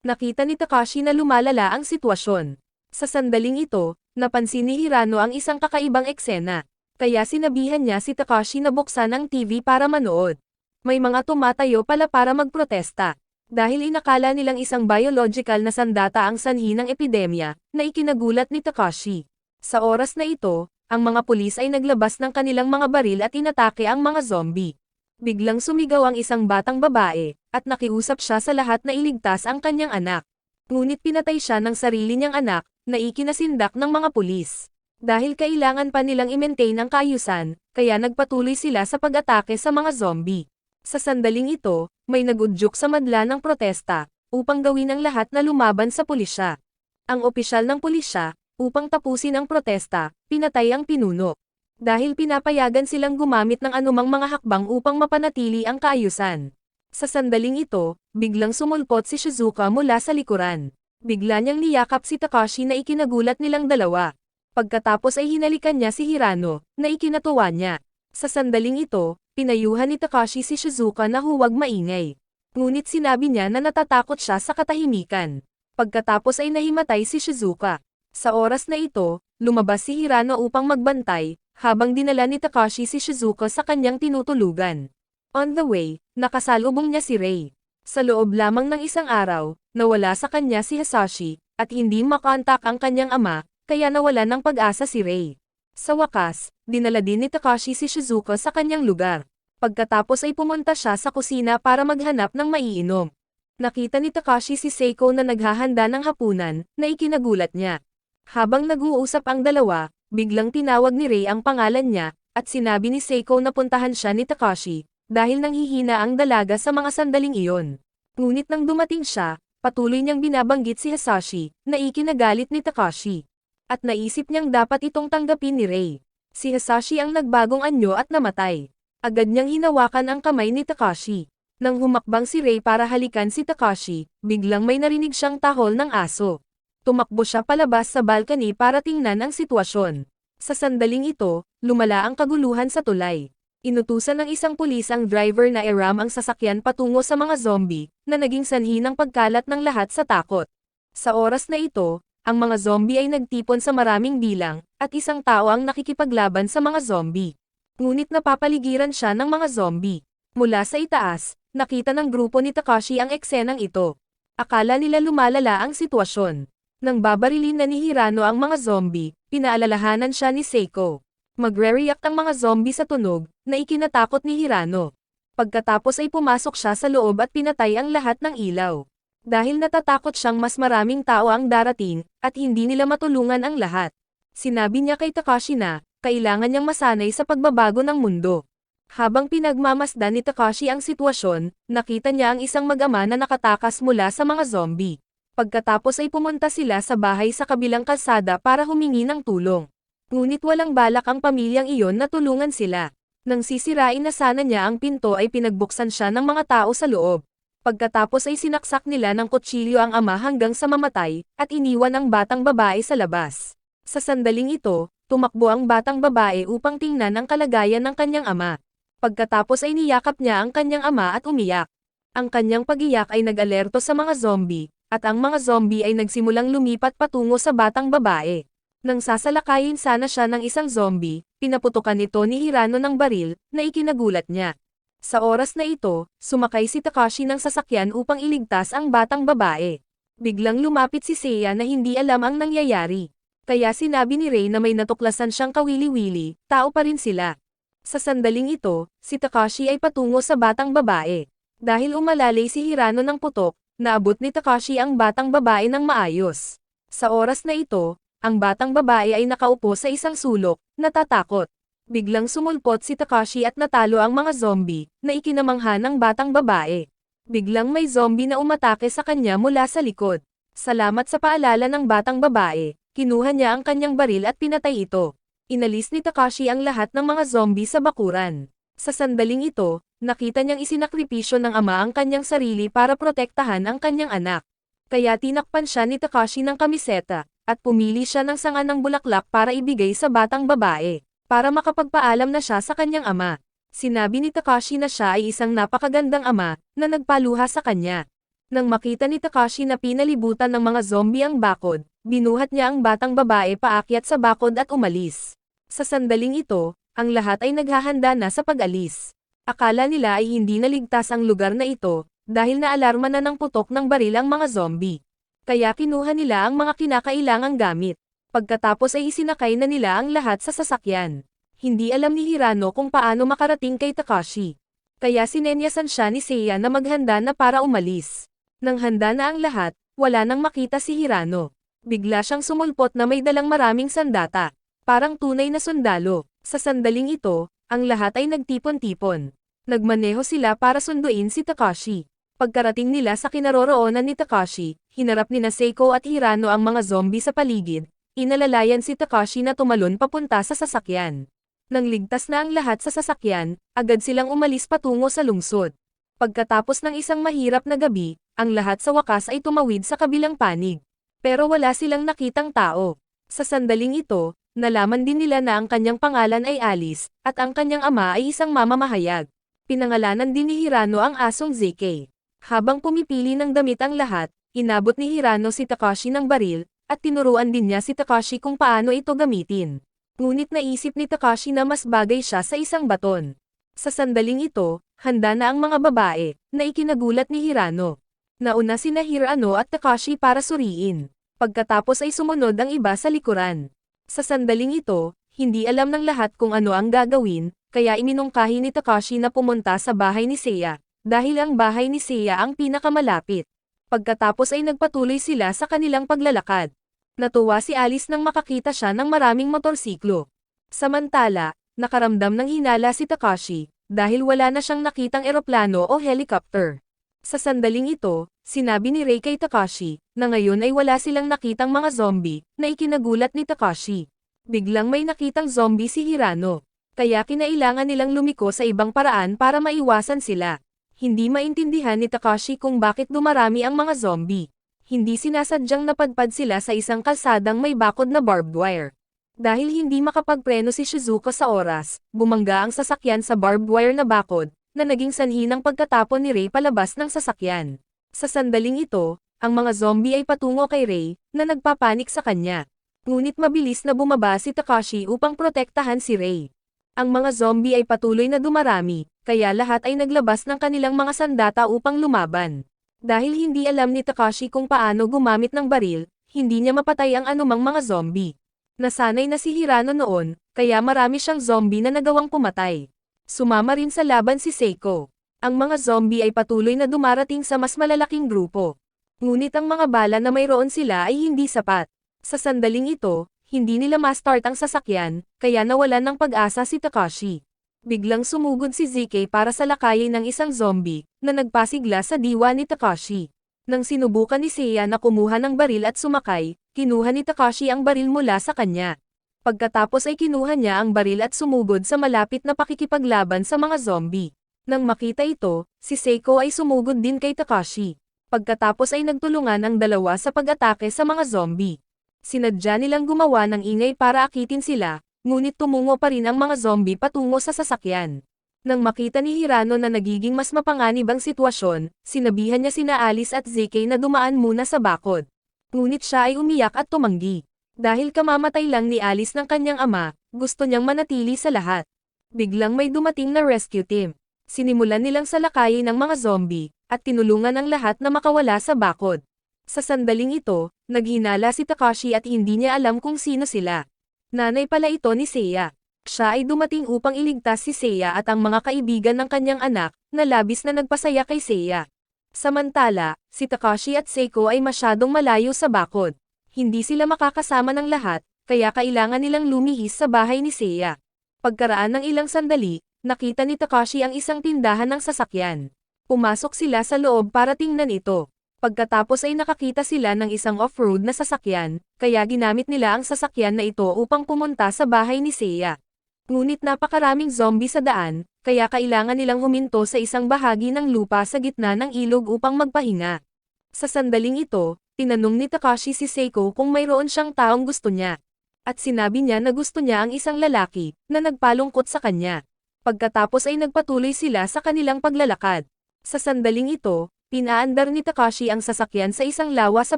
Nakita ni Takashi na lumalala ang sitwasyon. Sa sandaling ito, napansin ni Hirano ang isang kakaibang eksena. Kaya sinabihan niya si Takashi na buksan ang TV para manood. May mga tumatayo pala para magprotesta. Dahil inakala nilang isang biological na sandata ang sanhi ng epidemya, na ikinagulat ni Takashi. Sa oras na ito, ang mga pulis ay naglabas ng kanilang mga baril at inatake ang mga zombie. Biglang sumigaw ang isang batang babae, at nakiusap siya sa lahat na iligtas ang kanyang anak. Ngunit pinatay siya ng sarili niyang anak, na ikinasindak ng mga pulis. Dahil kailangan pa nilang i-maintain ang kaayusan, kaya nagpatuloy sila sa pag-atake sa mga zombie. Sa sandaling ito, may nagudyok sa madla ng protesta, upang gawin ang lahat na lumaban sa pulisya. Ang opisyal ng pulisya, upang tapusin ang protesta, pinatay ang pinuno. Dahil pinapayagan silang gumamit ng anumang mga hakbang upang mapanatili ang kaayusan. Sa sandaling ito, biglang sumulpot si Shizuka mula sa likuran. Bigla niyang niyakap si Takashi na ikinagulat nilang dalawa. Pagkatapos ay hinalikan niya si Hirano, na ikinatuwa niya. Sa sandaling ito, pinayuhan ni Takashi si Shizuka na huwag maingay. Ngunit sinabi niya na natatakot siya sa katahimikan. Pagkatapos ay nahimatay si Shizuka. Sa oras na ito, lumabas si Hirano upang magbantay, habang dinala ni Takashi si Shizuka sa kanyang tinutulugan. On the way, nakasalubong niya si Rei. Sa loob lamang ng isang araw, nawala sa kanya si Hasashi, at hindi makontak ang kanyang ama, kaya nawalan ng pag-asa si Rei. Sa wakas, dinala din ni Takashi si Shizuko sa kanyang lugar. Pagkatapos ay pumunta siya sa kusina para maghanap ng maiinom. Nakita ni Takashi si Seiko na naghahanda ng hapunan, na ikinagulat niya. Habang nag-uusap ang dalawa, biglang tinawag ni Rei ang pangalan niya, at sinabi ni Seiko na puntahan siya ni Takashi, dahil nanghihina ang dalaga sa mga sandaling iyon. Ngunit nang dumating siya, patuloy niyang binabanggit si Hasashi, na ikinagalit ni Takashi. At naisip niyang dapat itong tanggapin ni Rei. Si Hasashi ang nagbagong anyo at namatay. Agad niyang hinawakan ang kamay ni Takashi. Nang humakbang si Rei para halikan si Takashi, biglang may narinig siyang tahol ng aso. Tumakbo siya palabas sa balcony para tingnan ang sitwasyon. Sa sandaling ito, lumala ang kaguluhan sa tulay. Inutusan ng isang pulis ang driver na iram ang sasakyan patungo sa mga zombie, na naging sanhi ng pagkalat ng lahat sa takot. Sa oras na ito, ang mga zombie ay nagtipon sa maraming bilang, at isang tao ang nakikipaglaban sa mga zombie. Ngunit napapaligiran siya ng mga zombie. Mula sa itaas, nakita ng grupo ni Takashi ang eksenang ito. Akala nila lumalala ang sitwasyon. Nang babarilin na ni Hirano ang mga zombie, pinaalalahanan siya ni Seiko. Magre-react ang mga zombie sa tunog, na ikinatakot ni Hirano. Pagkatapos ay pumasok siya sa loob at pinatay ang lahat ng ilaw. Dahil natatakot siyang mas maraming tao ang darating, at hindi nila matulungan ang lahat. Sinabi niya kay Takashi na, kailangan niyang masanay sa pagbabago ng mundo. Habang pinagmamasdan ni Takashi ang sitwasyon, nakita niya ang isang mag-ama na nakatakas mula sa mga zombie. Pagkatapos ay pumunta sila sa bahay sa kabilang kalsada para humingi ng tulong. Ngunit walang balak ang pamilyang iyon na tulungan sila. Nang sisirain na sana niya ang pinto ay pinagbuksan siya ng mga tao sa loob. Pagkatapos ay sinaksak nila ng kutsilyo ang ama hanggang sa mamatay, at iniwan ang batang babae sa labas. Sa sandaling ito, tumakbo ang batang babae upang tingnan ang kalagayan ng kanyang ama. Pagkatapos ay niyakap niya ang kanyang ama at umiyak. Ang kanyang pag-iyak ay nag-alerto sa mga zombie, at ang mga zombie ay nagsimulang lumipat patungo sa batang babae. Nang sasalakayin sana siya ng isang zombie, pinaputukan nito ni Hirano ng baril, na ikinagulat niya. Sa oras na ito, sumakay si Takashi ng sasakyan upang iligtas ang batang babae. Biglang lumapit si Seiya na hindi alam ang nangyayari. Kaya sinabi ni Rei na may natuklasan siyang kawili-wili, tao pa rin sila. Sa sandaling ito, si Takashi ay patungo sa batang babae. Dahil umalalay si Hirano ng putok, naabot ni Takashi ang batang babae ng maayos. Sa oras na ito, ang batang babae ay nakaupo sa isang sulok, natatakot. Biglang sumulpot si Takashi at natalo ang mga zombie, na ikinamangha ng batang babae. Biglang may zombie na umatake sa kanya mula sa likod. Salamat sa paalala ng batang babae, kinuha niya ang kanyang baril at pinatay ito. Inalis ni Takashi ang lahat ng mga zombie sa bakuran. Sa sandaling ito, nakita niyang isinakripisyo ng ama ang kanyang sarili para protektahan ang kanyang anak. Kaya tinakpan siya ni Takashi ng kamiseta, at pumili siya ng sanga ng bulaklak para ibigay sa batang babae, para makapagpaalam na siya sa kanyang ama. Sinabi ni Takashi na siya ay isang napakagandang ama, na nagpaluha sa kanya. Nang makita ni Takashi na pinalibutan ng mga zombie ang bakod, binuhat niya ang batang babae paakyat sa bakod at umalis. Sa sandaling ito, ang lahat ay naghahanda na sa pag-alis. Akala nila ay hindi naligtas ang lugar na ito, dahil naalarma na ng putok ng baril ang mga zombie. Kaya kinuha nila ang mga kinakailangang gamit. Pagkatapos ay isinakay na nila ang lahat sa sasakyan. Hindi alam ni Hirano kung paano makarating kay Takashi. Kaya sinenyasan siya ni Seiya na maghanda na para umalis. Nang handa na ang lahat, wala nang makita si Hirano. Bigla siyang sumulpot na may dalang maraming sandata. Parang tunay na sundalo. Sa sandaling ito, ang lahat ay nagtipon-tipon. Nagmaneho sila para sunduin si Takashi. Pagkarating nila sa kinaroroonan ni Takashi, hinarap ni Seiko at Hirano ang mga zombie sa paligid. Inalalayan si Takashi na tumalon papunta sa sasakyan. Nang ligtas na ang lahat sa sasakyan, agad silang umalis patungo sa lungsod. Pagkatapos ng isang mahirap na gabi, ang lahat sa wakas ay tumawid sa kabilang panig. Pero wala silang nakitang tao. Sa sandaling ito, nalaman din nila na ang kanyang pangalan ay Alice, at ang kanyang ama ay isang mamamahayag. Pinangalanan din ni Hirano ang asong ZK. Habang pumipili ng damit ang lahat, inabot ni Hirano si Takashi ng baril, at tinuruan din niya si Takashi kung paano ito gamitin. Ngunit naisip ni Takashi na mas bagay siya sa isang baton. Sa sandaling ito, handa na ang mga babae, na ikinagulat ni Hirano. Nauna sina Hirano at Takashi para suriin. Pagkatapos ay sumunod ang iba sa likuran. Sa sandaling ito, hindi alam ng lahat kung ano ang gagawin, kaya iminungkahi ni Takashi na pumunta sa bahay ni Seiya, dahil ang bahay ni Seiya ang pinakamalapit. Pagkatapos ay nagpatuloy sila sa kanilang paglalakad. Natuwa si Alice nang makakita siya ng maraming motorsiklo. Samantala, nakaramdam ng hinala si Takashi, dahil wala na siyang nakitang eroplano o helicopter. Sa sandaling ito, sinabi ni Rei kay Takashi, na ngayon ay wala silang nakitang mga zombie, na ikinagulat ni Takashi. Biglang may nakitang zombie si Hirano, kaya kinailangan nilang lumiko sa ibang paraan para maiwasan sila. Hindi maintindihan ni Takashi kung bakit dumarami ang mga zombie. Hindi sinasadyang napadpad sila sa isang kalsadang may bakod na barbed wire. Dahil hindi makapagpreno si Shizuko sa oras, bumangga ang sasakyan sa barbed wire na bakod, na naging sanhi ng pagkatapon ni Rei palabas ng sasakyan. Sa sandaling ito, ang mga zombie ay patungo kay Rei, na nagpapanik sa kanya. Ngunit mabilis na bumaba si Takashi upang protektahan si Rei. Ang mga zombie ay patuloy na dumarami, kaya lahat ay naglabas ng kanilang mga sandata upang lumaban. Dahil hindi alam ni Takashi kung paano gumamit ng baril, hindi niya mapatay ang anumang mga zombie. Nasanay na si Hirano noon, kaya marami siyang zombie na nagawang pumatay. Sumama rin sa laban si Seiko. Ang mga zombie ay patuloy na dumarating sa mas malalaking grupo. Ngunit ang mga bala na mayroon sila ay hindi sapat. Sa sandaling ito, hindi nila ma-start ang sasakyan, kaya nawalan ng pag-asa si Takashi. Biglang sumugod si ZK para sa lakayin ng isang zombie, na nagpasigla sa diwa ni Takashi. Nang sinubukan ni Seiya na kumuha ng baril at sumakay, kinuha ni Takashi ang baril mula sa kanya. Pagkatapos ay kinuha niya ang baril at sumugod sa malapit na pakikipaglaban sa mga zombie. Nang makita ito, si Seiko ay sumugod din kay Takashi. Pagkatapos ay nagtulungan ang dalawa sa pag-atake sa mga zombie. Sinadya nilang gumawa ng ingay para akitin sila, ngunit tumungo pa rin ang mga zombie patungo sa sasakyan. Nang makita ni Hirano na nagiging mas mapanganib ang sitwasyon, sinabihan niya sina Alice at ZK na dumaan muna sa bakod. Ngunit siya ay umiyak at tumanggi. Dahil kamamatay lang ni Alice ng kanyang ama, gusto niyang manatili sa lahat. Biglang may dumating na rescue team. Sinimulan nilang salakayin ng mga zombie, at tinulungan ang lahat na makawala sa bakod. Sa sandaling ito, naghinala si Takashi at hindi niya alam kung sino sila. Nanay pala ito ni Seiya. Siya ay dumating upang iligtas si Seiya at ang mga kaibigan ng kanyang anak, na labis na nagpasaya kay Seiya. Samantala, si Takashi at Seiko ay masyadong malayo sa bakod. Hindi sila makakasama ng lahat, kaya kailangan nilang lumihis sa bahay ni Seiya. Pagkaraan ng ilang sandali, nakita ni Takashi ang isang tindahan ng sasakyan. Pumasok sila sa loob para tingnan ito. Pagkatapos ay nakakita sila ng isang off-road na sasakyan, kaya ginamit nila ang sasakyan na ito upang pumunta sa bahay ni Seiya. Ngunit napakaraming zombie sa daan, kaya kailangan nilang huminto sa isang bahagi ng lupa sa gitna ng ilog upang magpahinga. Sa sandaling ito, tinanong ni Takashi si Seiko kung mayroon siyang taong gusto niya. At sinabi niya na gusto niya ang isang lalaki, na nagpalungkot sa kanya. Pagkatapos ay nagpatuloy sila sa kanilang paglalakad. Sa sandaling ito, pinaandar ni Takashi ang sasakyan sa isang lawa sa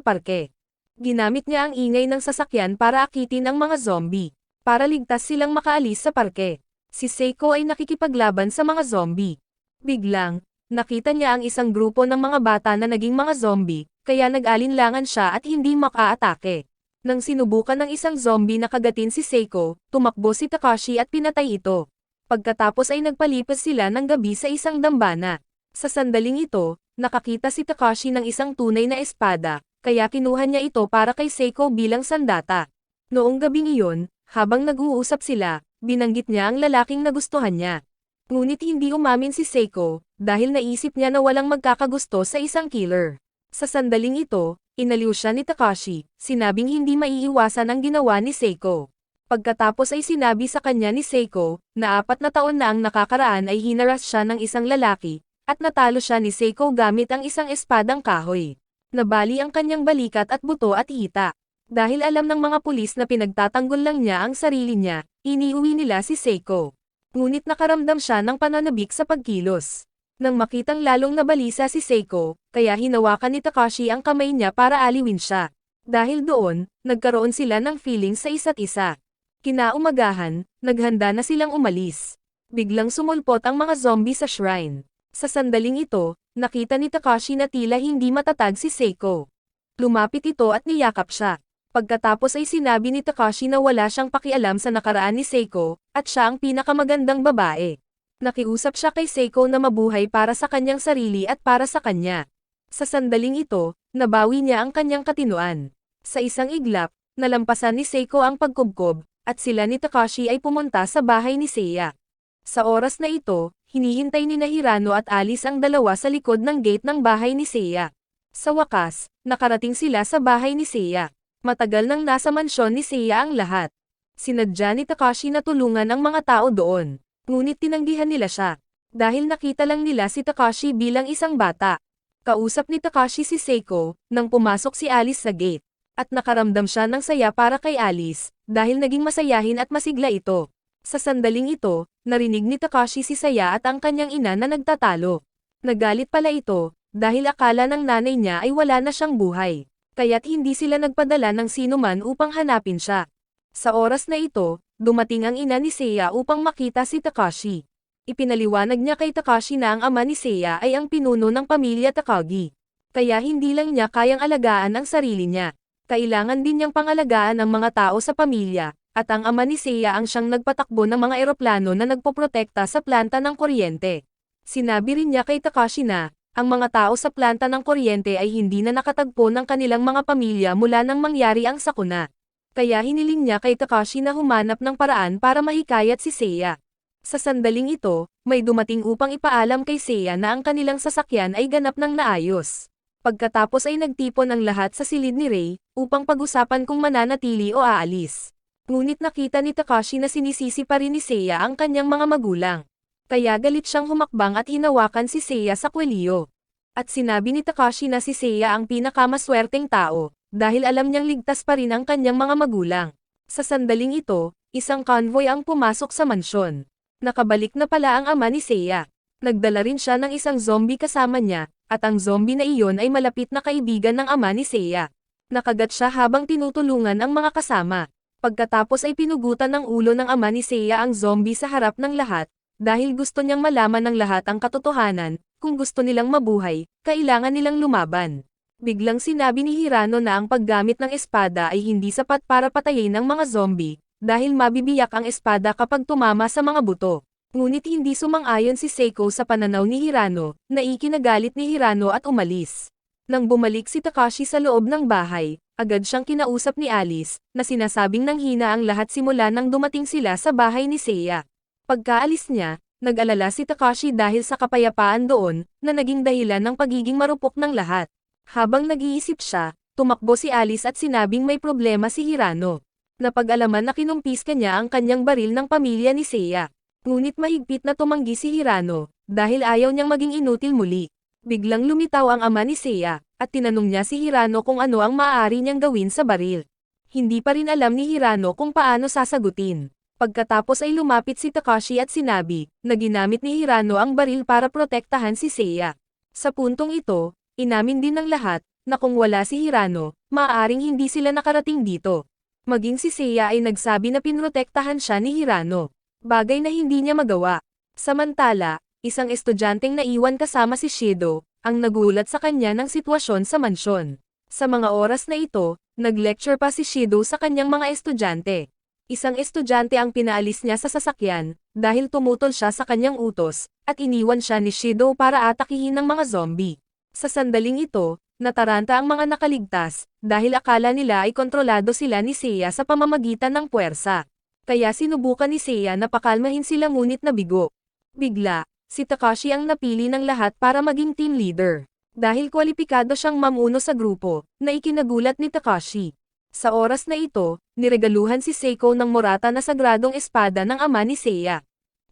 parke. Ginamit niya ang ingay ng sasakyan para akitin ang mga zombie, para ligtas silang makaalis sa parke. Si Seiko ay nakikipaglaban sa mga zombie. Biglang, nakita niya ang isang grupo ng mga bata na naging mga zombie, kaya nag-alinlangan siya at hindi makaatake. Nang sinubukan ng isang zombie na kagatin si Seiko, tumakbo si Takashi at pinatay ito. Pagkatapos ay nagpalipas sila ng gabi sa isang dambana. Sa sandaling ito, nakakita si Takashi ng isang tunay na espada, kaya kinuha niya ito para kay Seiko bilang sandata. Noong gabing iyon, habang nag-uusap sila, binanggit niya ang lalaking nagustuhan niya. Ngunit hindi umamin si Seiko, dahil naisip niya na walang magkakagusto sa isang killer. Sa sandaling ito, inaliw siya ni Takashi, sinabing hindi maiiwasan ang ginawa ni Seiko. Pagkatapos ay sinabi sa kanya ni Seiko, na 4 na taon na ang nakakaraan ay hinaras siya ng isang lalaki, at natalo siya ni Seiko gamit ang isang espadang kahoy. Nabali ang kanyang balikat at buto at hita. Dahil alam ng mga pulis na pinagtatanggol lang niya ang sarili niya, iniuwi nila si Seiko. Ngunit nakaramdam siya ng pananabik sa pagkilos. Nang makitang lalong nabalisa si Seiko, kaya hinawakan ni Takashi ang kamay niya para aliwin siya. Dahil doon, nagkaroon sila ng feeling sa isa't isa. Kinaumagahan, naghanda na silang umalis. Biglang sumulpot ang mga zombie sa shrine. Sa sandaling ito, nakita ni Takashi na tila hindi matatag si Seiko. Lumapit ito at niyakap siya. Pagkatapos ay sinabi ni Takashi na wala siyang pakialam sa nakaraan ni Seiko, at siya ang pinakamagandang babae. Nakiusap siya kay Seiko na mabuhay para sa kanyang sarili at para sa kanya. Sa sandaling ito, nabawi niya ang kanyang katinuan. Sa isang iglap, nalampasan ni Seiko ang pagkubkob, at sila ni Takashi ay pumunta sa bahay ni Seiya. Sa oras na ito, hinihintay ni Hirano at Alice ang dalawa sa likod ng gate ng bahay ni Seiya. Sa wakas, nakarating sila sa bahay ni Seiya. Matagal nang nasa mansyon ni Seiya ang lahat. Sinadya ni Takashi na tulungan ang mga tao doon. Ngunit tinanggihan nila siya. Dahil nakita lang nila si Takashi bilang isang bata. Kausap ni Takashi si Seiko, nang pumasok si Alice sa gate. At nakaramdam siya ng saya para kay Alice, dahil naging masayahin at masigla ito. Sa sandaling ito, narinig ni Takashi si Saya at ang kanyang ina na nagtatalo. Nagalit pala ito, dahil akala ng nanay niya ay wala na siyang buhay. Kaya't hindi sila nagpadala ng sinuman upang hanapin siya. Sa oras na ito, dumating ang ina ni Seiya upang makita si Takashi. Ipinaliwanag niya kay Takashi na ang ama ni Seiya ay ang pinuno ng pamilya Takagi. Kaya hindi lang niya kayang alagaan ang sarili niya. Kailangan din niyang pangalagaan ang mga tao sa pamilya, at ang ama ni Seiya ang siyang nagpatakbo ng mga eroplano na nagpoprotekta sa planta ng kuryente. Sinabi rin niya kay Takashi na, ang mga tao sa planta ng kuryente ay hindi na nakatagpo ng kanilang mga pamilya mula nang mangyari ang sakuna. Kaya hiniling niya kay Takashi na humanap ng paraan para mahikayat si Seiya. Sa sandaling ito, may dumating upang ipaalam kay Seiya na ang kanilang sasakyan ay ganap ng naayos. Pagkatapos ay nagtipon ang lahat sa silid ni Rei, upang pag-usapan kung mananatili o aalis. Ngunit nakita ni Takashi na sinisisi pa rin ni Seiya ang kanyang mga magulang. Kaya galit siyang humakbang at hinawakan si Seiya sa kwelyo. At sinabi ni Takashi na si Seiya ang pinakamaswerteng tao, dahil alam niyang ligtas pa rin ang kanyang mga magulang. Sa sandaling ito, isang convoy ang pumasok sa mansyon. Nakabalik na pala ang ama ni Seiya. Nagdala rin siya ng isang zombie kasama niya, at ang zombie na iyon ay malapit na kaibigan ng ama ni Seiya. Nakagat siya habang tinutulungan ang mga kasama. Pagkatapos ay pinugutan ng ulo ng ama ni Seiya ang zombie sa harap ng lahat, dahil gusto niyang malaman ng lahat ang katotohanan, kung gusto nilang mabuhay, kailangan nilang lumaban. Biglang sinabi ni Hirano na ang paggamit ng espada ay hindi sapat para patayin ng mga zombie, dahil mabibiyak ang espada kapag tumama sa mga buto. Ngunit hindi sumang-ayon si Seiko sa pananaw ni Hirano, na ikinagalit ni Hirano at umalis. Nang bumalik si Takashi sa loob ng bahay, agad siyang kinausap ni Alice, na sinasabing nanghina ang lahat simula nang dumating sila sa bahay ni Seiya. Pagkaalis niya, nag-alala si Takashi dahil sa kapayapaan doon, na naging dahilan ng pagiging marupok ng lahat. Habang nag-iisip siya, tumakbo si Alice at sinabing may problema si Hirano. Napag-alaman na kinumpis niya ang kanyang baril ng pamilya ni Seiya. Ngunit mahigpit na tumanggi si Hirano, dahil ayaw niyang maging inutil muli. Biglang lumitaw ang ama ni Seiya, at tinanong niya si Hirano kung ano ang maaari niyang gawin sa baril. Hindi pa rin alam ni Hirano kung paano sasagutin. Pagkatapos ay lumapit si Takashi at sinabi, na ginamit ni Hirano ang baril para protektahan si Seiya. Sa puntong ito, inamin din ng lahat, na kung wala si Hirano, maaaring hindi sila nakarating dito. Maging si Seiya ay nagsabi na pinrotektahan siya ni Hirano. Bagay na hindi niya magawa. Samantala, isang estudyanteng naiwan kasama si Shido, ang nagulat sa kanya ng sitwasyon sa mansyon. Sa mga oras na ito, nag-lecture pa si Shido sa kanyang mga estudyante. Isang estudyante ang pinaalis niya sa sasakyan, dahil tumutol siya sa kanyang utos, at iniwan siya ni Shido para atakihin ng mga zombie. Sa sandaling ito, nataranta ang mga nakaligtas, dahil akala nila ay kontrolado sila ni Seiya sa pamamagitan ng puwersa. Kaya sinubukan ni Seiya na pakalmahin sila ngunit nabigo. Bigla, si Takashi ang napili ng lahat para maging team leader. Dahil kwalipikado siyang mamuno sa grupo, na ikinagulat ni Takashi. Sa oras na ito, niregaluhan si Seiko ng Morata na sagradong espada ng ama ni Seiya.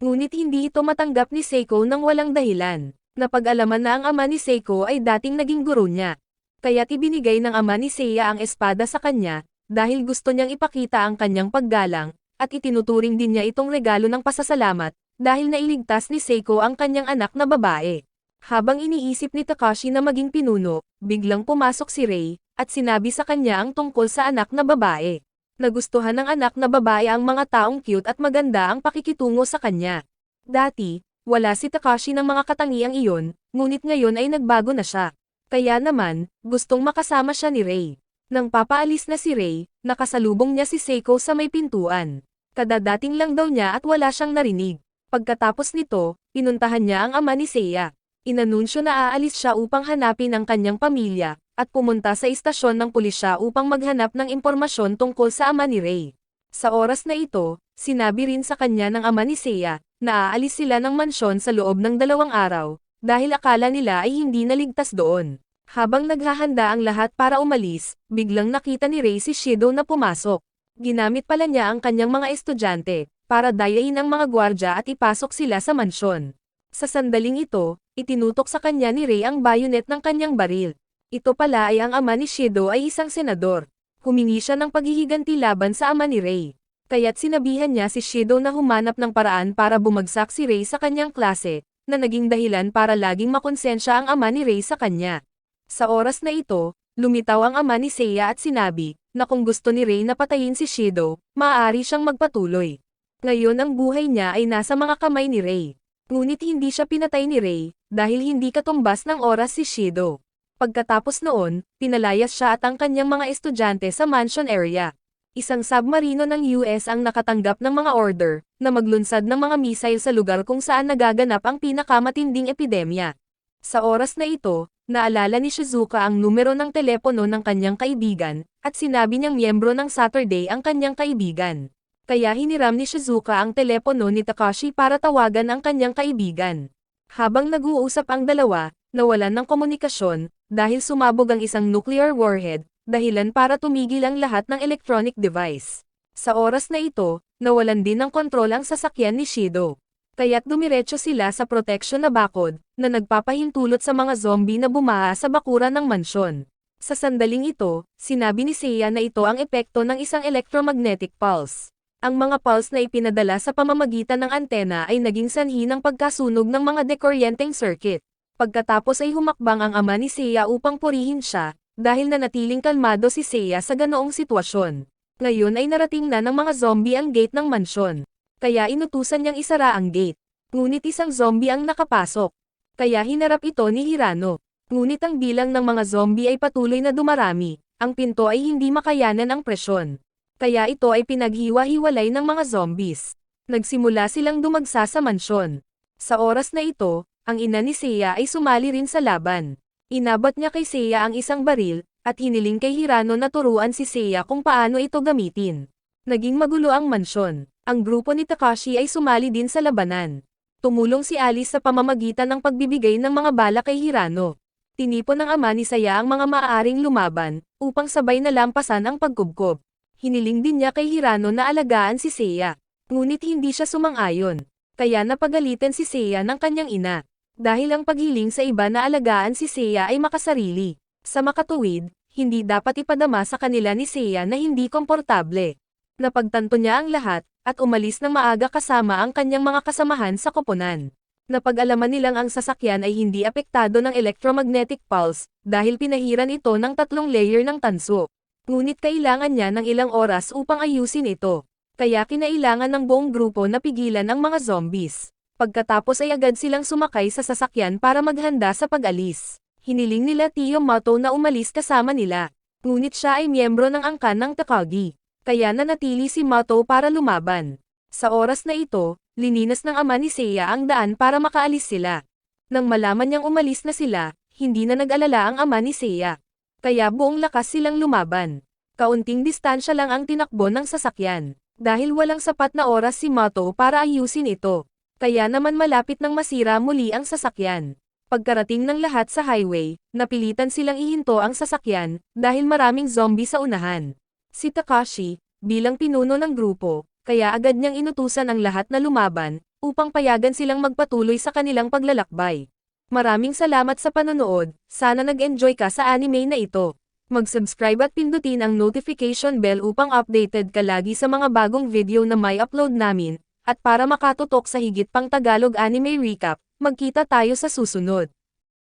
Ngunit hindi ito matanggap ni Seiko nang walang dahilan. Napag-alaman na ang ama ni Seiko ay dating naging guro niya. Kaya't ibinigay ng ama ni Seiya ang espada sa kanya, dahil gusto niyang ipakita ang kanyang paggalang, at itinuturing din niya itong regalo ng pasasalamat, dahil nailigtas ni Seiko ang kanyang anak na babae. Habang iniisip ni Takashi na maging pinuno, biglang pumasok si Rei, at sinabi sa kanya ang tungkol sa anak na babae. Nagustuhan ng anak na babae ang mga taong cute at maganda ang pakikitungo sa kanya. Dati, wala si Takashi ng mga katangiang iyon, ngunit ngayon ay nagbago na siya. Kaya naman, gustong makasama siya ni Ray. Nang papaalis na si Ray, nakasalubong niya si Seiko sa may pintuan. Kadadating lang daw niya at wala siyang narinig. Pagkatapos nito, pinuntahan niya ang ama ni Seiya. Inanunsyo na aalis siya upang hanapin ang kanyang pamilya, at pumunta sa istasyon ng pulisya upang maghanap ng impormasyon tungkol sa ama ni Ray. Sa oras na ito, sinabi rin sa kanya ng ama ni Seiya, na aalis sila ng mansyon sa loob ng 2 araw, dahil akala nila ay hindi naligtas doon. Habang naghahanda ang lahat para umalis, biglang nakita ni Ray si Shido na pumasok. Ginamit pala niya ang kanyang mga estudyante, para dayain ang mga gwardya at ipasok sila sa mansyon. Sa sandaling ito, itinutok sa kanya ni Ray ang bayonet ng kanyang baril. Ito pala ay ang ama ni Shido ay isang senador. Humingi siya ng paghihiganti laban sa ama ni Ray. Kaya't sinabihan niya si Shido na humanap ng paraan para bumagsak si Ray sa kanyang klase, na naging dahilan para laging makonsensya ang ama ni Ray sa kanya. Sa oras na ito, lumitaw ang ama ni Seiya at sinabi, na kung gusto ni Ray na patayin si Shido, maaari siyang magpatuloy. Ngayon ang buhay niya ay nasa mga kamay ni Ray. Ngunit hindi siya pinatay ni Ray, dahil hindi katumbas ng oras si Shido. Pagkatapos noon, pinalayas siya at ang kanyang mga estudyante sa mansion area. Isang submarino ng US ang nakatanggap ng mga order, na maglunsad ng mga missile sa lugar kung saan nagaganap ang pinakamatinding epidemya. Sa oras na ito, naalala ni Shizuka ang numero ng telepono ng kanyang kaibigan, at sinabi niyang miyembro ng Saturday ang kanyang kaibigan. Kaya hiniram ni Shizuka ang telepono ni Takashi para tawagan ang kanyang kaibigan. Habang nag-uusap ang dalawa, nawalan ng komunikasyon, dahil sumabog ang isang nuclear warhead, dahilan para tumigil ang lahat ng electronic device. Sa oras na ito, nawalan din ng kontrol ang sasakyan ni Shido. Kaya't dumiretso sila sa protection na bakod, na nagpapahintulot sa mga zombie na bumaha sa bakuran ng mansyon. Sa sandaling ito, sinabi ni Seiya na ito ang epekto ng isang electromagnetic pulse. Ang mga pulse na ipinadala sa pamamagitan ng antena ay naging sanhi ng pagkasunog ng mga dekuryenteng circuit. Pagkatapos ay humakbang ang ama ni Seiya upang purihin siya, dahil nanatiling kalmado si Seiya sa ganoong sitwasyon. Ngayon ay narating na ng mga zombie ang gate ng mansyon. Kaya inutusan niyang isara ang gate. Ngunit isang zombie ang nakapasok. Kaya hinarap ito ni Hirano. Ngunit ang bilang ng mga zombie ay patuloy na dumarami. Ang pinto ay hindi makayanan ang presyon. Kaya ito ay pinaghiwa-hiwalay ng mga zombies. Nagsimula silang dumagsa sa mansyon. Sa oras na ito, ang ina ni Seiya ay sumali rin sa laban. Inabot niya kay Seiya ang isang baril, at hiniling kay Hirano na turuan si Seiya kung paano ito gamitin. Naging magulo ang mansyon. Ang grupo ni Takashi ay sumali din sa labanan. Tumulong si Alice sa pamamagitan ng pagbibigay ng mga bala kay Hirano. Tinipon ng ama ni Seiya ang mga maaaring lumaban, upang sabay na lampasan ang pagkubkob. Hiniling din niya kay Hirano na alagaan si Seiya. Ngunit hindi siya sumang-ayon. Kaya napagalitan si Seiya ng kanyang ina. Dahil ang paghiling sa iba na alagaan si Seiya ay makasarili. Sa makatuwid, hindi dapat ipadama sa kanila ni Seiya na hindi komportable. Napagtanto niya ang lahat, at umalis ng maaga kasama ang kanyang mga kasamahan sa koponan. Napag-alaman nilang ang sasakyan ay hindi apektado ng electromagnetic pulse, dahil pinahiran ito ng 3 layer ng tanso. Ngunit kailangan niya ng ilang oras upang ayusin ito. Kaya kinailangan ng buong grupo na pigilan ang mga zombies. Pagkatapos ay agad silang sumakay sa sasakyan para maghanda sa pag-alis. Hiniling nila Tio Mato na umalis kasama nila. Ngunit siya ay miyembro ng angkan ng Takagi. Kaya nanatili si Mato para lumaban. Sa oras na ito, lininas ng ama ni Seiya ang daan para makaalis sila. Nang malaman niyang umalis na sila, hindi na nag-alala ang ama ni Seiya. Kaya buong lakas silang lumaban. Kaunting distansya lang ang tinakbo ng sasakyan. Dahil walang sapat na oras si Mato para ayusin ito. Kaya naman malapit nang masira muli ang sasakyan. Pagkarating ng lahat sa highway, napilitan silang ihinto ang sasakyan, dahil maraming zombie sa unahan. Si Takashi, bilang pinuno ng grupo, kaya agad niyang inutusan ang lahat na lumaban, upang payagan silang magpatuloy sa kanilang paglalakbay. Maraming salamat sa panonood, sana nag-enjoy ka sa anime na ito. Mag-subscribe at pindutin ang notification bell upang updated ka lagi sa mga bagong video na may upload namin, at para makatutok sa higit pang Tagalog anime recap, magkita tayo sa susunod.